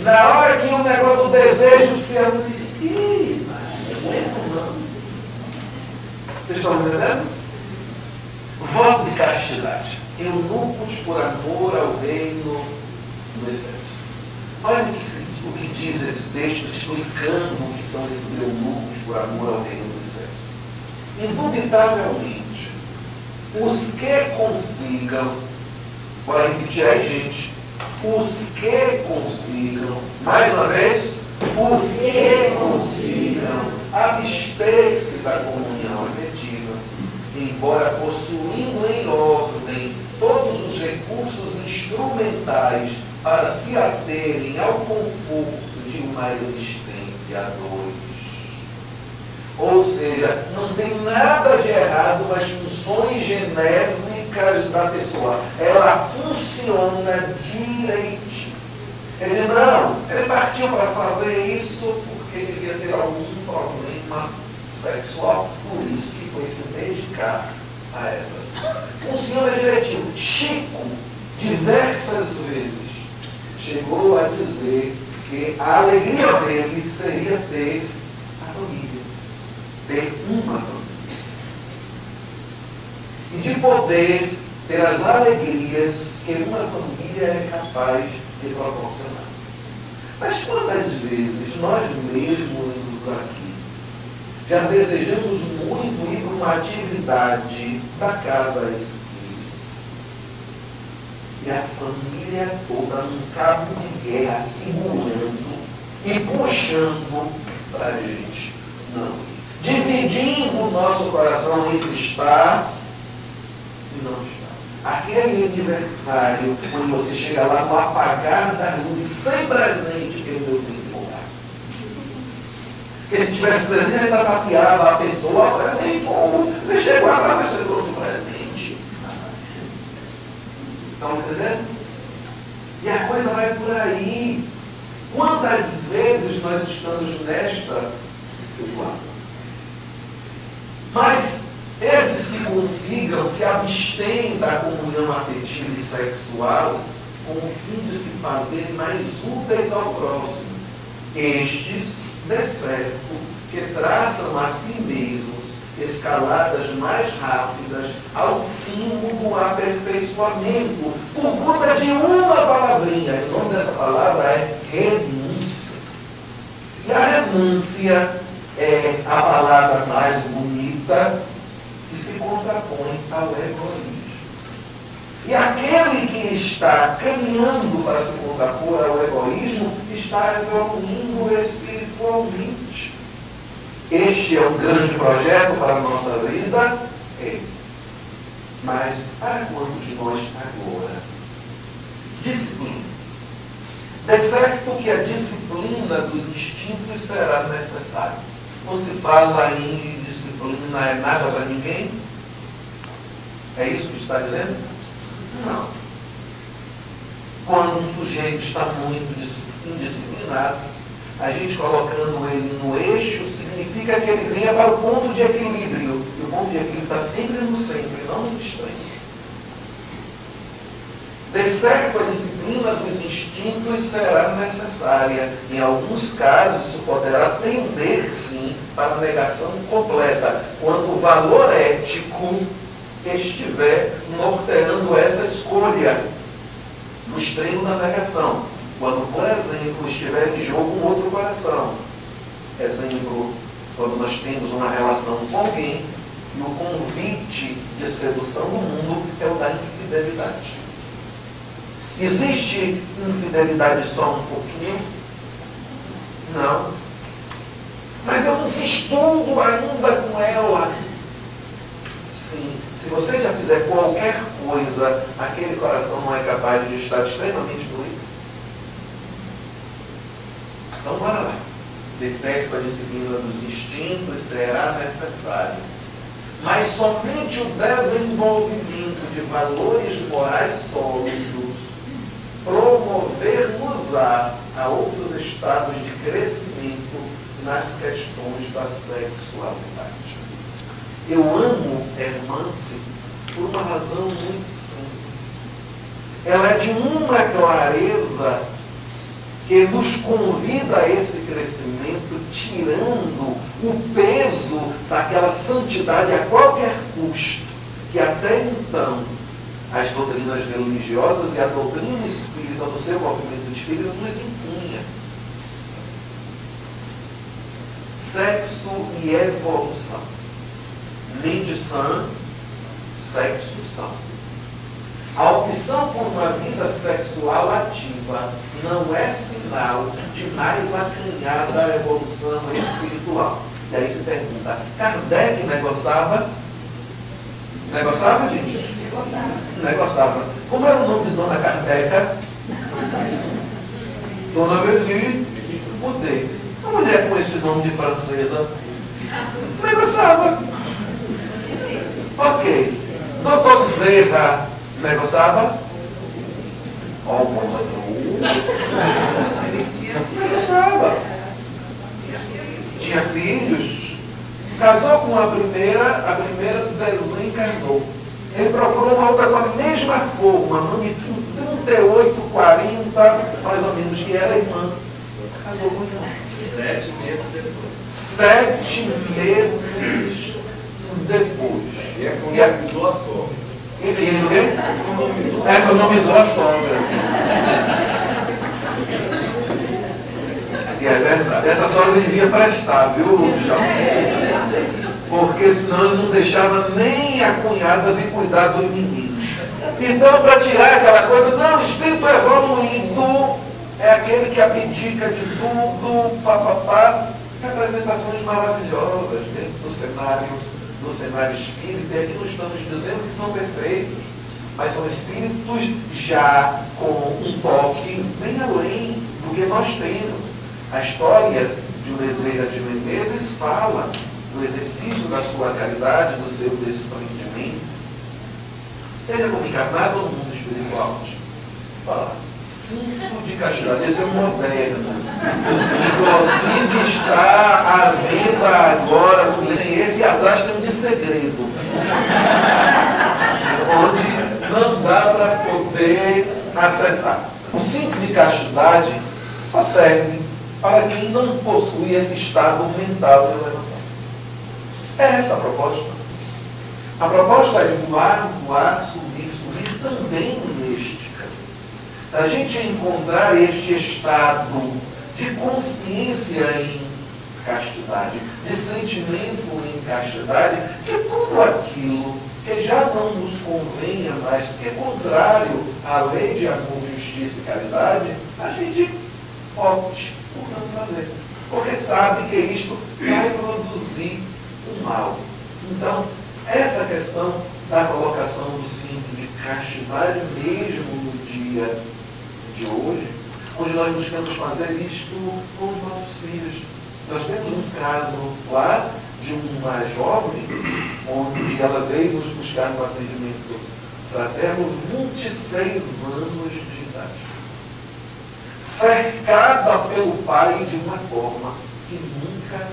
Na hora que o negócio do desejo se amplifica, não aguento não. Vocês estão me entendendo? Voto de castidade. Eunucos por amor ao reino do excesso. Olha o que diz esse texto explicando o que são esses eunucos por amor ao reino do excesso. Indubitavelmente, os que consigam, bora repetir aí, gente, os que consigam, mais uma vez, os que consigam abster-se da comunhão afetiva, embora possuindo em ordem todos os recursos instrumentais para se aterem ao conforto de uma existência a dois. Ou seja, não tem nada de errado nas funções genésicas da pessoa. Ela funciona direitinho. Ele não, ele partiu para fazer isso porque devia ter algum problema sexual, por isso que foi se dedicar a essas. Funciona direitinho. Chico, diversas vezes, chegou a dizer que a alegria dele seria ter a família, ter uma família. E de poder ter as alegrias que uma família é capaz de proporcionar. Mas quantas vezes nós mesmos aqui já desejamos muito ir para uma atividade da casa espírita e a família toda num cabo de guerra segurando e puxando para a gente não ir, dividindo o nosso coração entre estar e não estar. Aquele aniversário, quando você chega lá no apagar da luz e sem presente, que eu tenho que comprar. Porque se tivesse presente, ele tapeava a pessoa, presente, você chegou lá, mas você trouxe o presente. Estão entendendo? E a coisa vai por aí. Quantas vezes nós estamos nesta situação? Mas esses que consigam se abstêm da comunhão afetiva e sexual com o fim de se fazerem mais úteis ao próximo. Estes, de certo, que traçam a si mesmos escaladas mais rápidas ao cimo do aperfeiçoamento, por conta de uma palavrinha. O nome dessa palavra é renúncia. E a renúncia é a palavra mais bonita que se contrapõe ao egoísmo. E aquele que está caminhando para se contrapor ao egoísmo está evoluindo espiritualmente. atualmente. Este é um grande projeto para a nossa vida? É. Mas para quantos de nós agora? Disciplina. De certo que a disciplina dos instintos será necessária. Quando se fala em disciplina, é nada para ninguém? É isso que está dizendo? Não. Quando um sujeito está muito indisciplinado, a gente colocando ele no eixo significa que ele venha para o ponto de equilíbrio. E o ponto de equilíbrio está sempre no centro e não nos extremos. De certo, a disciplina dos instintos será necessária. Em alguns casos, isso poderá tender, sim, para a negação completa, quando o valor ético estiver norteando essa escolha no extremo da negação. Quando, por exemplo, estiver em jogo um outro coração. Exemplo, quando nós temos uma relação com alguém e o convite de sedução do mundo é o da infidelidade. Existe infidelidade só um pouquinho? Não. Mas eu não fiz tudo ainda com ela. Sim. Se você já fizer qualquer coisa, aquele coração não é capaz de estar extremamente doído. Então, bora lá. De certo, a disciplina dos instintos será necessária. Mas somente o desenvolvimento de valores morais sólidos promover-nos-á a outros estados de crescimento nas questões da sexualidade. Eu amo Hermance por uma razão muito simples. Ela é de uma clareza que nos convida a esse crescimento, tirando o peso daquela santidade a qualquer custo, que até então as doutrinas religiosas e a doutrina espírita do seu movimento espírita nos impunha. Sexo e evolução. Mente sã, sexo sã. A opção por uma vida sexual ativa não é sinal de mais acanhada evolução espiritual. E aí se pergunta, Kardec negociava? Negociava, gente? Negociava. Como era o nome de Dona Kardeca? Dona Beli, mudei. Uma mulher com esse nome de francesa negociava. Ok. Doutor Zerra negociava? Negociava. Tinha filhos. Casou com a primeira desencarnou. Ele procurou uma outra com a mesma forma, magnitude 38, 40, mais ou menos, que era irmã. Casou com irmã. 7 meses depois. 7 meses depois. E economizou a sogra. Ele economizou a sogra. E é verdade. Essa sogra devia prestar, viu, João? Porque senão ele não deixava nem a cunhada vir cuidar do menino. Então, para tirar aquela coisa, não, o espírito evoluído é aquele que abdica de tudo, papapá. Representações maravilhosas dentro do cenário espírita, e aqui não estamos dizendo que são perfeitos, mas são espíritos já com um toque bem além do que nós temos. A história de Bezerra de Menezes fala do exercício da sua caridade, do seu desprendimento, seja como encarnado ou no mundo espiritual. Fala, cinto de castidade, esse é moderno. Inclusive está à venda agora, esse atrás tem um de segredo, onde não dá para poder acessar. O cinto de castidade só serve para quem não possui esse estado mental de elevação. É essa a proposta. A proposta é voar, subir também mística. A gente encontrar este estado de consciência em castidade, de sentimento em castidade, que tudo aquilo que já não nos convenha mais, que é contrário à lei de amor, justiça e caridade, a gente opte por não fazer. porque sabe que isto vai produzir o mal. Então, essa questão da colocação do cinto de castidade mesmo no dia de hoje, onde nós buscamos fazer isto com os nossos filhos. Nós temos um caso lá de uma jovem, onde ela veio nos buscar no atendimento fraterno, 26 anos de idade, cercada pelo pai de uma forma que nunca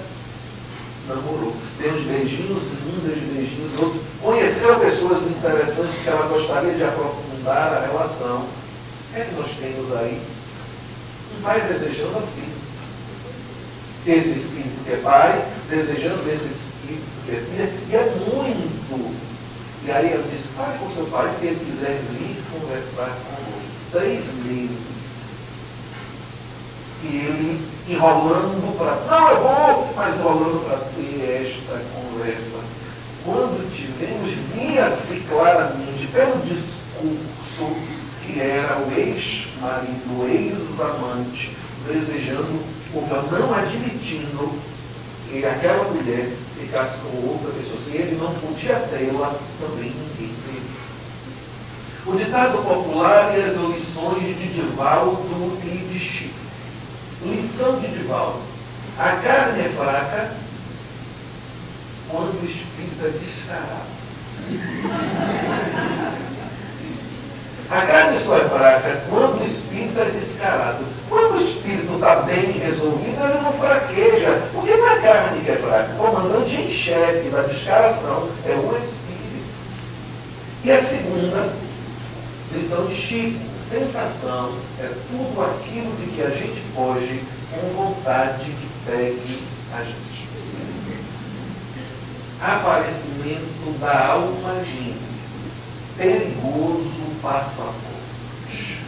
namorou. Tem uns beijinhos, beijinhos, outros. Conheceu pessoas interessantes que ela gostaria de aprofundar a relação. O que é que nós temos aí? Um pai desejando a filha. Esse espírito que é pai, desejando esse espírito que é filha, e é muito. E aí ela disse, fale com seu pai se ele quiser vir conversar conosco. 3 meses. E ele enrolando para... Não, eu vou! Mas enrolando para ter esta conversa. Quando tivemos, via-se claramente, pelo discurso, que era o ex-marido, o ex-amante, desejando, ou não admitindo que aquela mulher ficasse com outra pessoa. Se ele não podia tê-la, também ninguém teve. O ditado popular e as lições de Divaldo e de Chico. Lição de Divaldo. A carne é fraca quando o espírito é descarado. A carne só é fraca quando o espírito é descarado. Quando o espírito está bem resolvido, ele não fraqueja. Porque não é a carne que é fraca. O comandante em chefe da descaração é o espírito. E a segunda lição de Chico. Tentação é tudo aquilo de que a gente foge com vontade que pegue a gente. Aparecimento da alma gêmea. Perigoso passaporte.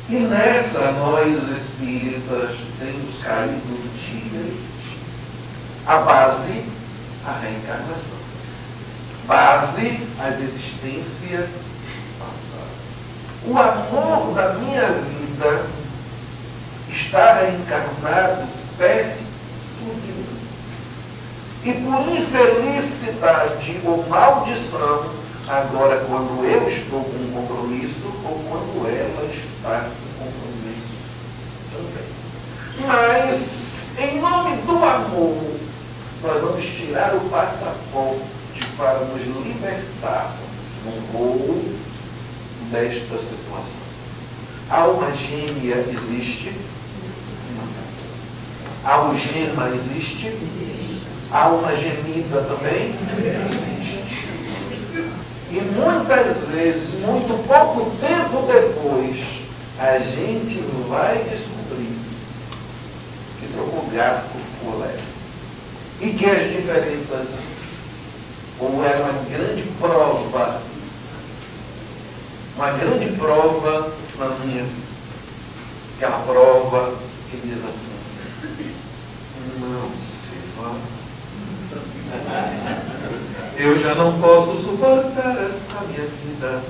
E nessa nós espíritas temos caído dia e dia. A base, a reencarnação. Base, as existências passadas. O amor da minha vida está reencarnado perto de mim. E por infelicidade ou maldição, agora quando eu estou com um compromisso ou quando ela está com compromisso também. Mas, em nome do amor, nós vamos tirar o passaporte para nos libertarmos no voo desta situação. A alma gêmea existe? A algema existe? A alma gemida também? Existe. E muitas vezes, muito pouco tempo depois, a gente vai descobrir que trocou gato por colega. E que as diferenças, como era uma grande prova na minha vida. Aquela prova que diz assim, não se vá. Eu já não posso suportar essa minha vida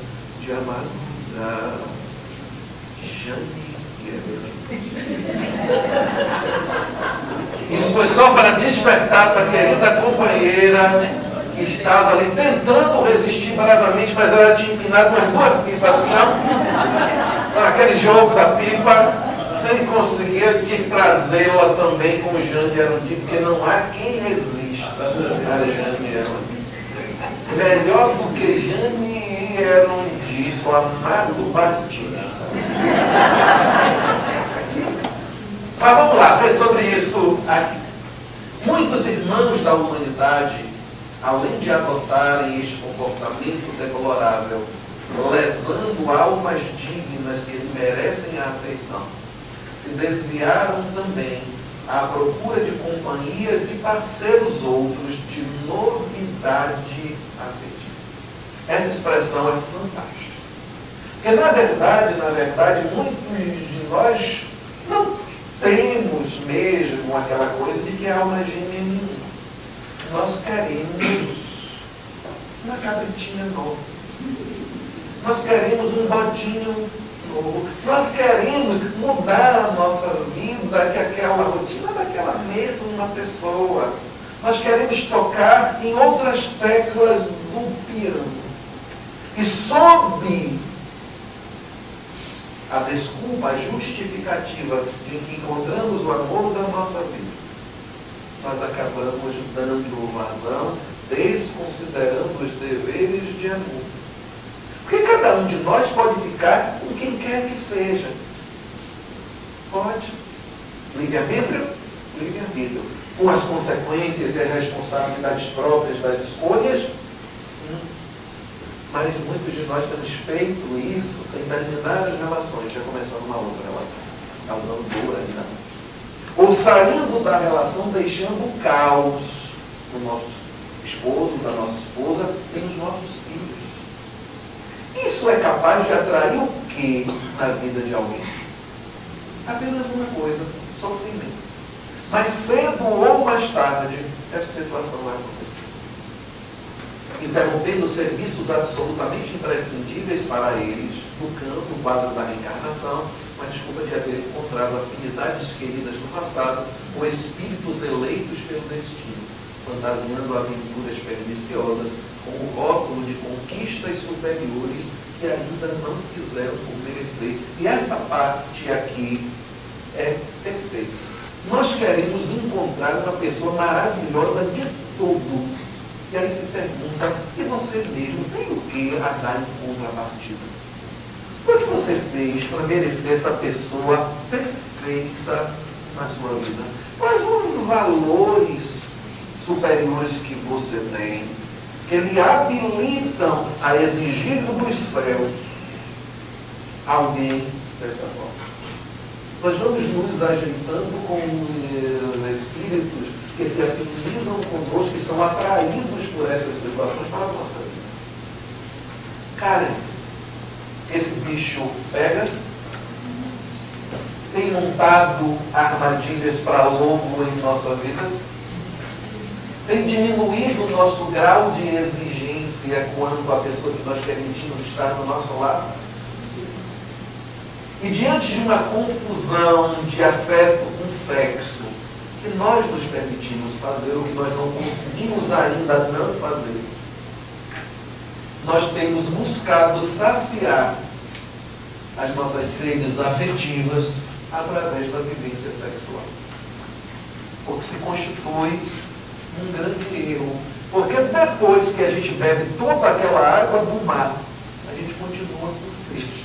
de amargura. Isso foi só para despertar para a querida companheira que estava ali tentando resistir bravamente, mas ela tinha empinado umas 2 pipas assim, naquele jogo da pipa, sem conseguir trazê-la também como Jane Erondi, porque não há quem resista a Jane Erondi. Melhor do que Jane Erondi, o amado Batista. Mas vamos lá, ver sobre isso aqui. Muitos irmãos da humanidade, além de adotarem este comportamento deplorável, lesando almas dignas que merecem a afeição, se desviaram também à procura de companhias e parceiros outros de novidade afetiva. Essa expressão é fantástica. Porque, na verdade, muitos de nós não temos mesmo aquela coisa de que a alma gêmea nenhuma. Nós queremos uma cabritinha nova. Nós queremos um bodinho novo. Nós queremos mudar a nossa vida, que aquela rotina daquela mesma pessoa. Nós queremos tocar em outras teclas do piano. E sob a desculpa, a justificativa de que encontramos o amor da nossa vida, nós acabamos dando vazão, desconsiderando os deveres de amor. Porque cada um de nós pode ficar com quem quer que seja. Pode. Livre-arbítrio? Livre-arbítrio. Com as consequências e as responsabilidades próprias das escolhas? Sim. Mas muitos de nós temos feito isso sem terminar as relações, já começando uma outra relação, causando dor ainda mais. Ou saindo da relação, deixando caos no nosso esposo, da nossa esposa e nos nossos filhos. Isso é capaz de atrair o quê na vida de alguém? Apenas uma coisa, sofrimento. Mas cedo ou mais tarde, essa situação vai acontecer. Interrompendo serviços absolutamente imprescindíveis para eles, no campo, no quadro da reencarnação, uma desculpa de haver encontrado afinidades queridas no passado ou espíritos eleitos pelo destino, fantasiando aventuras perniciosas com o rótulo de conquistas superiores que ainda não fizeram por merecer. E essa parte aqui é perfeita. Nós queremos encontrar uma pessoa maravilhosa de tudo. E aí se pergunta, e você mesmo tem o que a dar em contrapartida? O que você fez para merecer essa pessoa perfeita na sua vida? Quais os valores superiores que você tem, que lhe habilitam a exigir dos céus alguém dessa forma? Nós vamos nos ajeitando com os espíritos que se afinizam conosco, que são atraídos por essas situações para a nossa vida. Carências. Esse bicho pega, tem montado armadilhas para lobo em nossa vida, tem diminuído o nosso grau de exigência quanto à pessoa que nós permitimos estar do nosso lado. E diante de uma confusão de afeto com sexo, que nós nos permitimos fazer o que nós não conseguimos ainda não fazer, nós temos buscado saciar as nossas sedes afetivas através da vivência sexual. O que se constitui um grande erro. Porque depois que a gente bebe toda aquela água do mar, a gente continua com sede.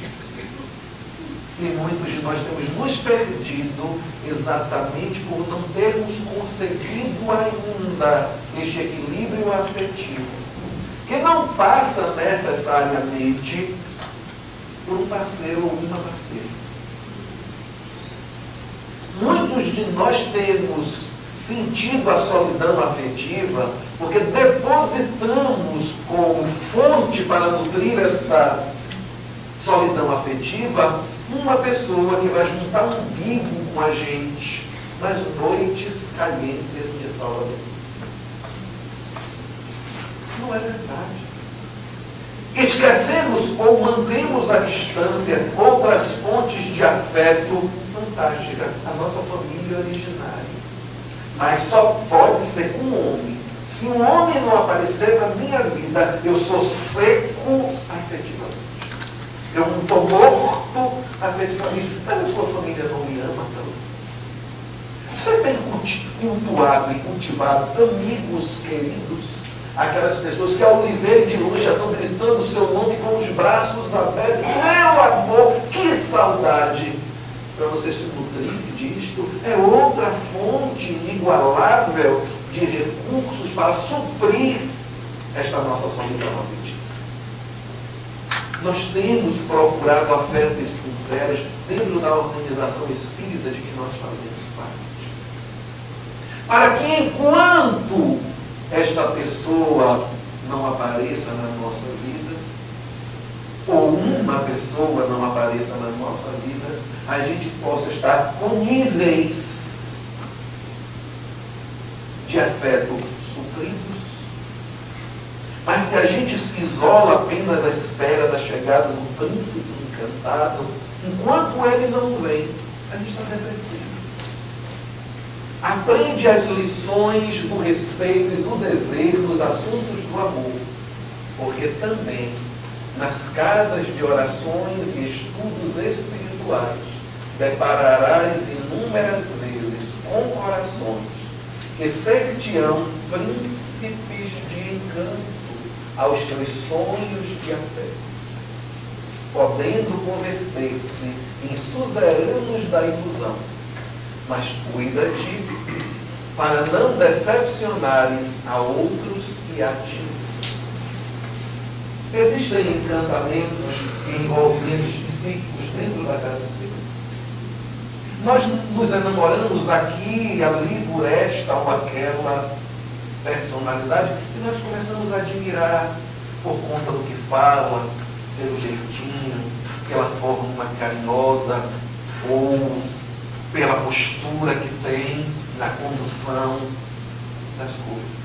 E muitos de nós temos nos perdido exatamente por não termos conseguido ainda este equilíbrio afetivo, que não passa necessariamente por um parceiro ou uma parceira. Muitos de nós temos sentido a solidão afetiva porque depositamos como fonte para nutrir esta solidão afetiva uma pessoa que vai juntar um umbigo com a gente nas noites calientes de Salvador. Não é verdade. Esquecemos ou mantemos à distância outras fontes de afeto fantástica, a nossa família originária. Mas só pode ser com um homem. Se um homem não aparecer na minha vida, eu sou seco afetivamente. Eu não estou morto afetivamente. Mas a sua família não me ama tanto. Você tem cultuado e cultivado amigos queridos? Aquelas pessoas que ao lhe verem de longe já estão gritando o seu nome com os braços abertos. Meu amor, que saudade! Para você se nutrir disto, é outra fonte inigualável de recursos para suprir esta nossa solidão afetiva. Nós temos procurado afetos sinceros dentro da organização espírita de que nós fazemos parte. Para que enquanto esta pessoa não apareça na nossa vida, ou uma pessoa não apareça na nossa vida, a gente possa estar com níveis de afeto supridos. Mas se a gente se isola apenas à espera da chegada do príncipe encantado, enquanto ele não vem, a gente está depressivo. Aprende as lições do respeito e do dever nos assuntos do amor, porque também nas casas de orações e estudos espirituais depararás inúmeras vezes com corações que ser-te-ão príncipes de encanto aos teus sonhos de afeto, podendo converter-se em suzeranos da ilusão. Mas cuida-te para não decepcionares a outros e a ti. Existem encantamentos e envolvimentos psíquicos dentro da casa espírita. Nós nos enamoramos aqui e ali por esta ou aquela personalidade e nós começamos a admirar por conta do que fala, pelo jeitinho, pela forma carinhosa ou pela postura que tem na condução das coisas.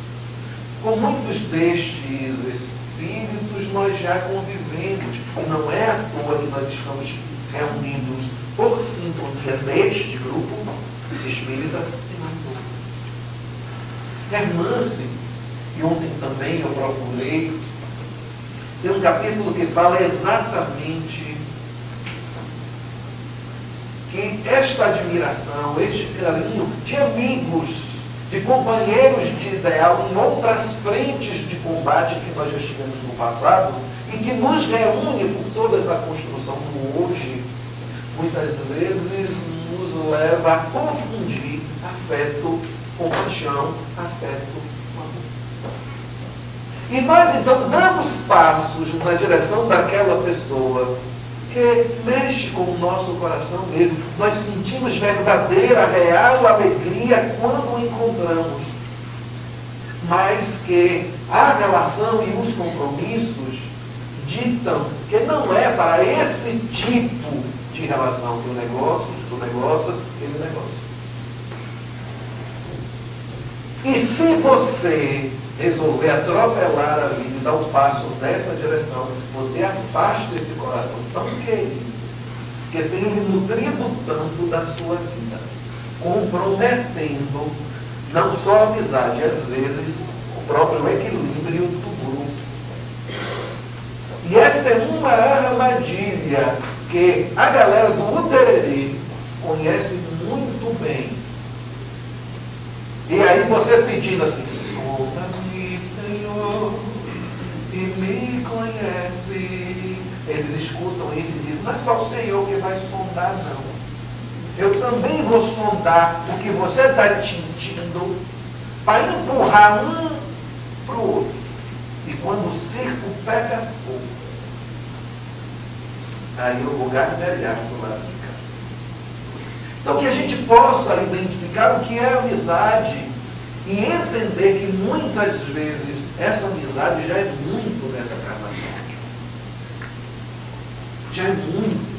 Com muitos destes espíritos nós já convivemos, e não é à toa que nós estamos reunidos por sintonia deste grupo espírita e não todos. Hermance, e ontem também eu procurei, tem um capítulo que fala exatamente que esta admiração, este carinho de amigos, de companheiros de ideal em outras frentes de combate que nós já tivemos no passado e que nos reúne por toda essa construção do hoje, muitas vezes nos leva a confundir afeto com paixão, afeto com amor. E nós então damos passos na direção daquela pessoa que mexe com o nosso coração mesmo. Nós sentimos verdadeira, real alegria quando o encontramos. Mas que a relação e os compromissos ditam que não é para esse tipo de relação que o negócio, tu negócias, ele negocia. E se você resolver atropelar a vida e dar um passo nessa direção, você afasta esse coração tão querido, que tem lhe nutrido tanto da sua vida, comprometendo não só a amizade, às vezes o próprio equilíbrio do grupo. E essa é uma armadilha que a galera do Utereri conhece muito bem. E aí você pedindo assim, sonda-me, Senhor, e me conhece. Eles escutam isso e dizem, não é só o Senhor que vai sondar, não. Eu também vou sondar o que você está sentindo para empurrar um para o outro. E quando o circo pega fogo, aí eu vou gargalhar do lado de cá. Então que a gente possa identificar o que é amizade e entender que muitas vezes essa amizade já é muito nessa encarnação. Já é muito.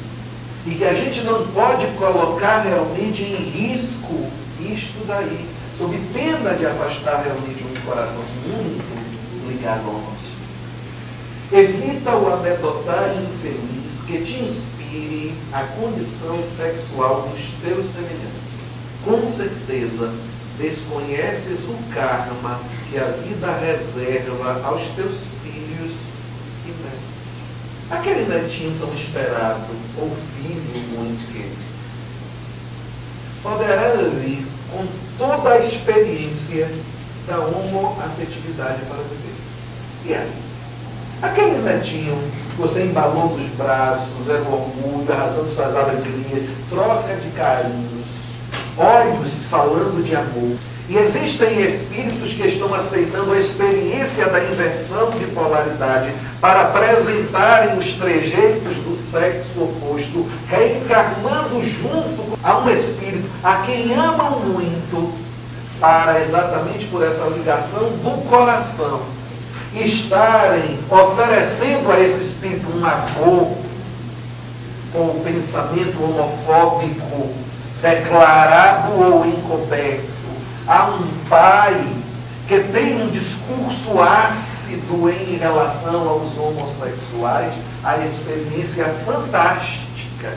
E que a gente não pode colocar realmente em risco isto daí, sob pena de afastar realmente um coração muito ligado ao nosso. Evita o anedotário infeliz que te inspire a condição sexual dos teus semelhantes. Com certeza, desconheces o karma que a vida reserva aos teus filhos e netos. Aquele netinho tão esperado, ou filho muito querido, poderá vir com toda a experiência da homoafetividade para viver. E aí? Aquele netinho que você embalou nos braços, era o orgulho, a razão de suas alegrias, troca de carinhos, olhos falando de amor. E existem espíritos que estão aceitando a experiência da inversão de polaridade para apresentarem os trejeitos do sexo oposto, reencarnando junto a um espírito a quem amam muito, para exatamente por essa ligação do coração, estarem oferecendo a esse espírito um avô com o pensamento homofóbico declarado ou encoberto, a um pai que tem um discurso ácido em relação aos homossexuais, a experiência fantástica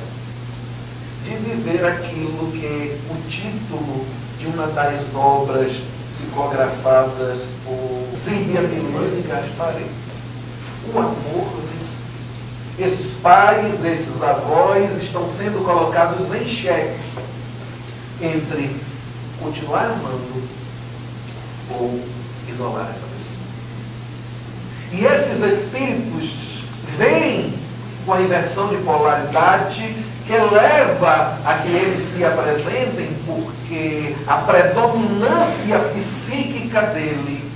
de viver aquilo que o título de uma das obras psicografadas por Zíbia Milani e Gasparet. O amor vence. Esses pais, esses avós estão sendo colocados em xeque entre continuar amando ou isolar essa pessoa. E esses espíritos vêm com a inversão de polaridade que leva a que eles se apresentem, porque a predominância psíquica dele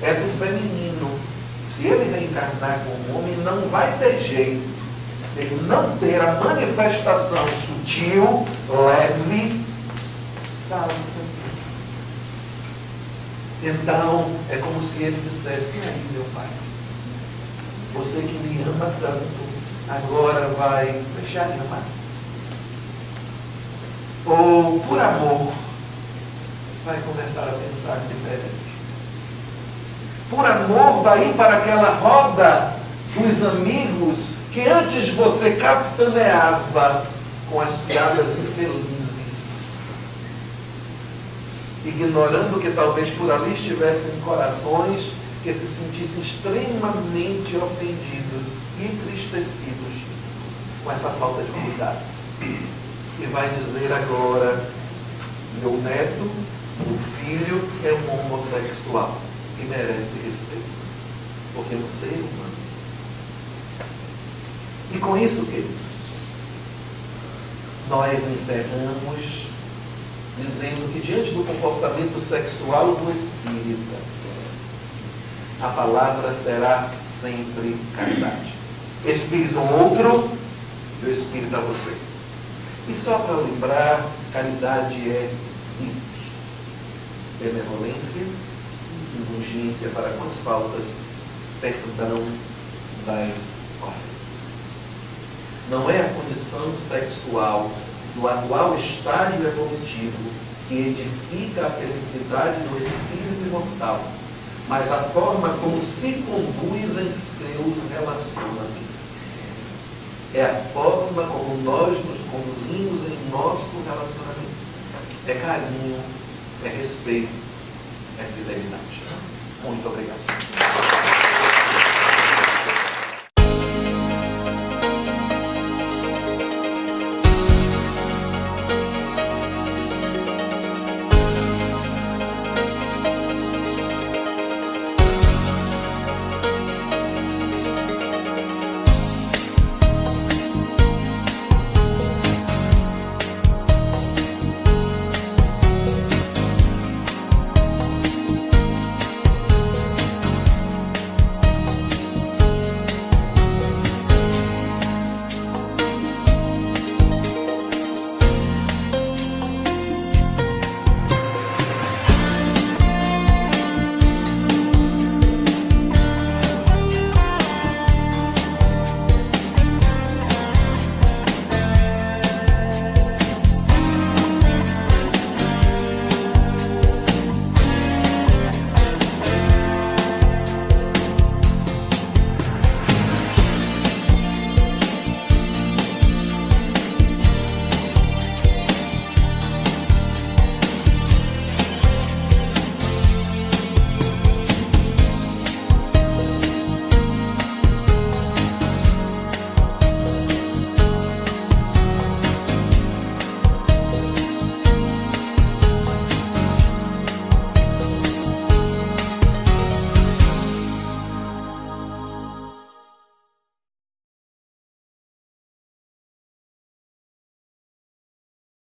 é do feminino. Se ele reencarnar como homem, não vai ter jeito ele não ter a manifestação sutil, leve da alma feminina. Então, é como se ele dissesse: e aí, meu pai, você que me ama tanto, agora vai deixar de amar? Ou, por amor, vai começar a pensar diferente? Por amor, vai ir para aquela roda dos amigos que antes você capitaneava com as piadas infelizes, ignorando que talvez por ali estivessem corações que se sentissem extremamente ofendidos e entristecidos com essa falta de cuidado. E vai dizer agora: meu neto, meu filho é um homossexual que merece respeito, porque é um ser humano. E com isso, queridos, nós encerramos dizendo que diante do comportamento sexual do espírita, a palavra será sempre caridade. Espírito outro e o espírito a você. E só para lembrar, caridade é benevolência, indulgência para com as faltas, perdão das ofensas. Não é a condição sexual do atual estágio evolutivo que edifica a felicidade do espírito imortal, mas a forma como se conduz em seus relacionamentos. É a forma como nós nos conduzimos em nosso relacionamento. É carinho, é respeito, é fidelidade. Muito obrigado.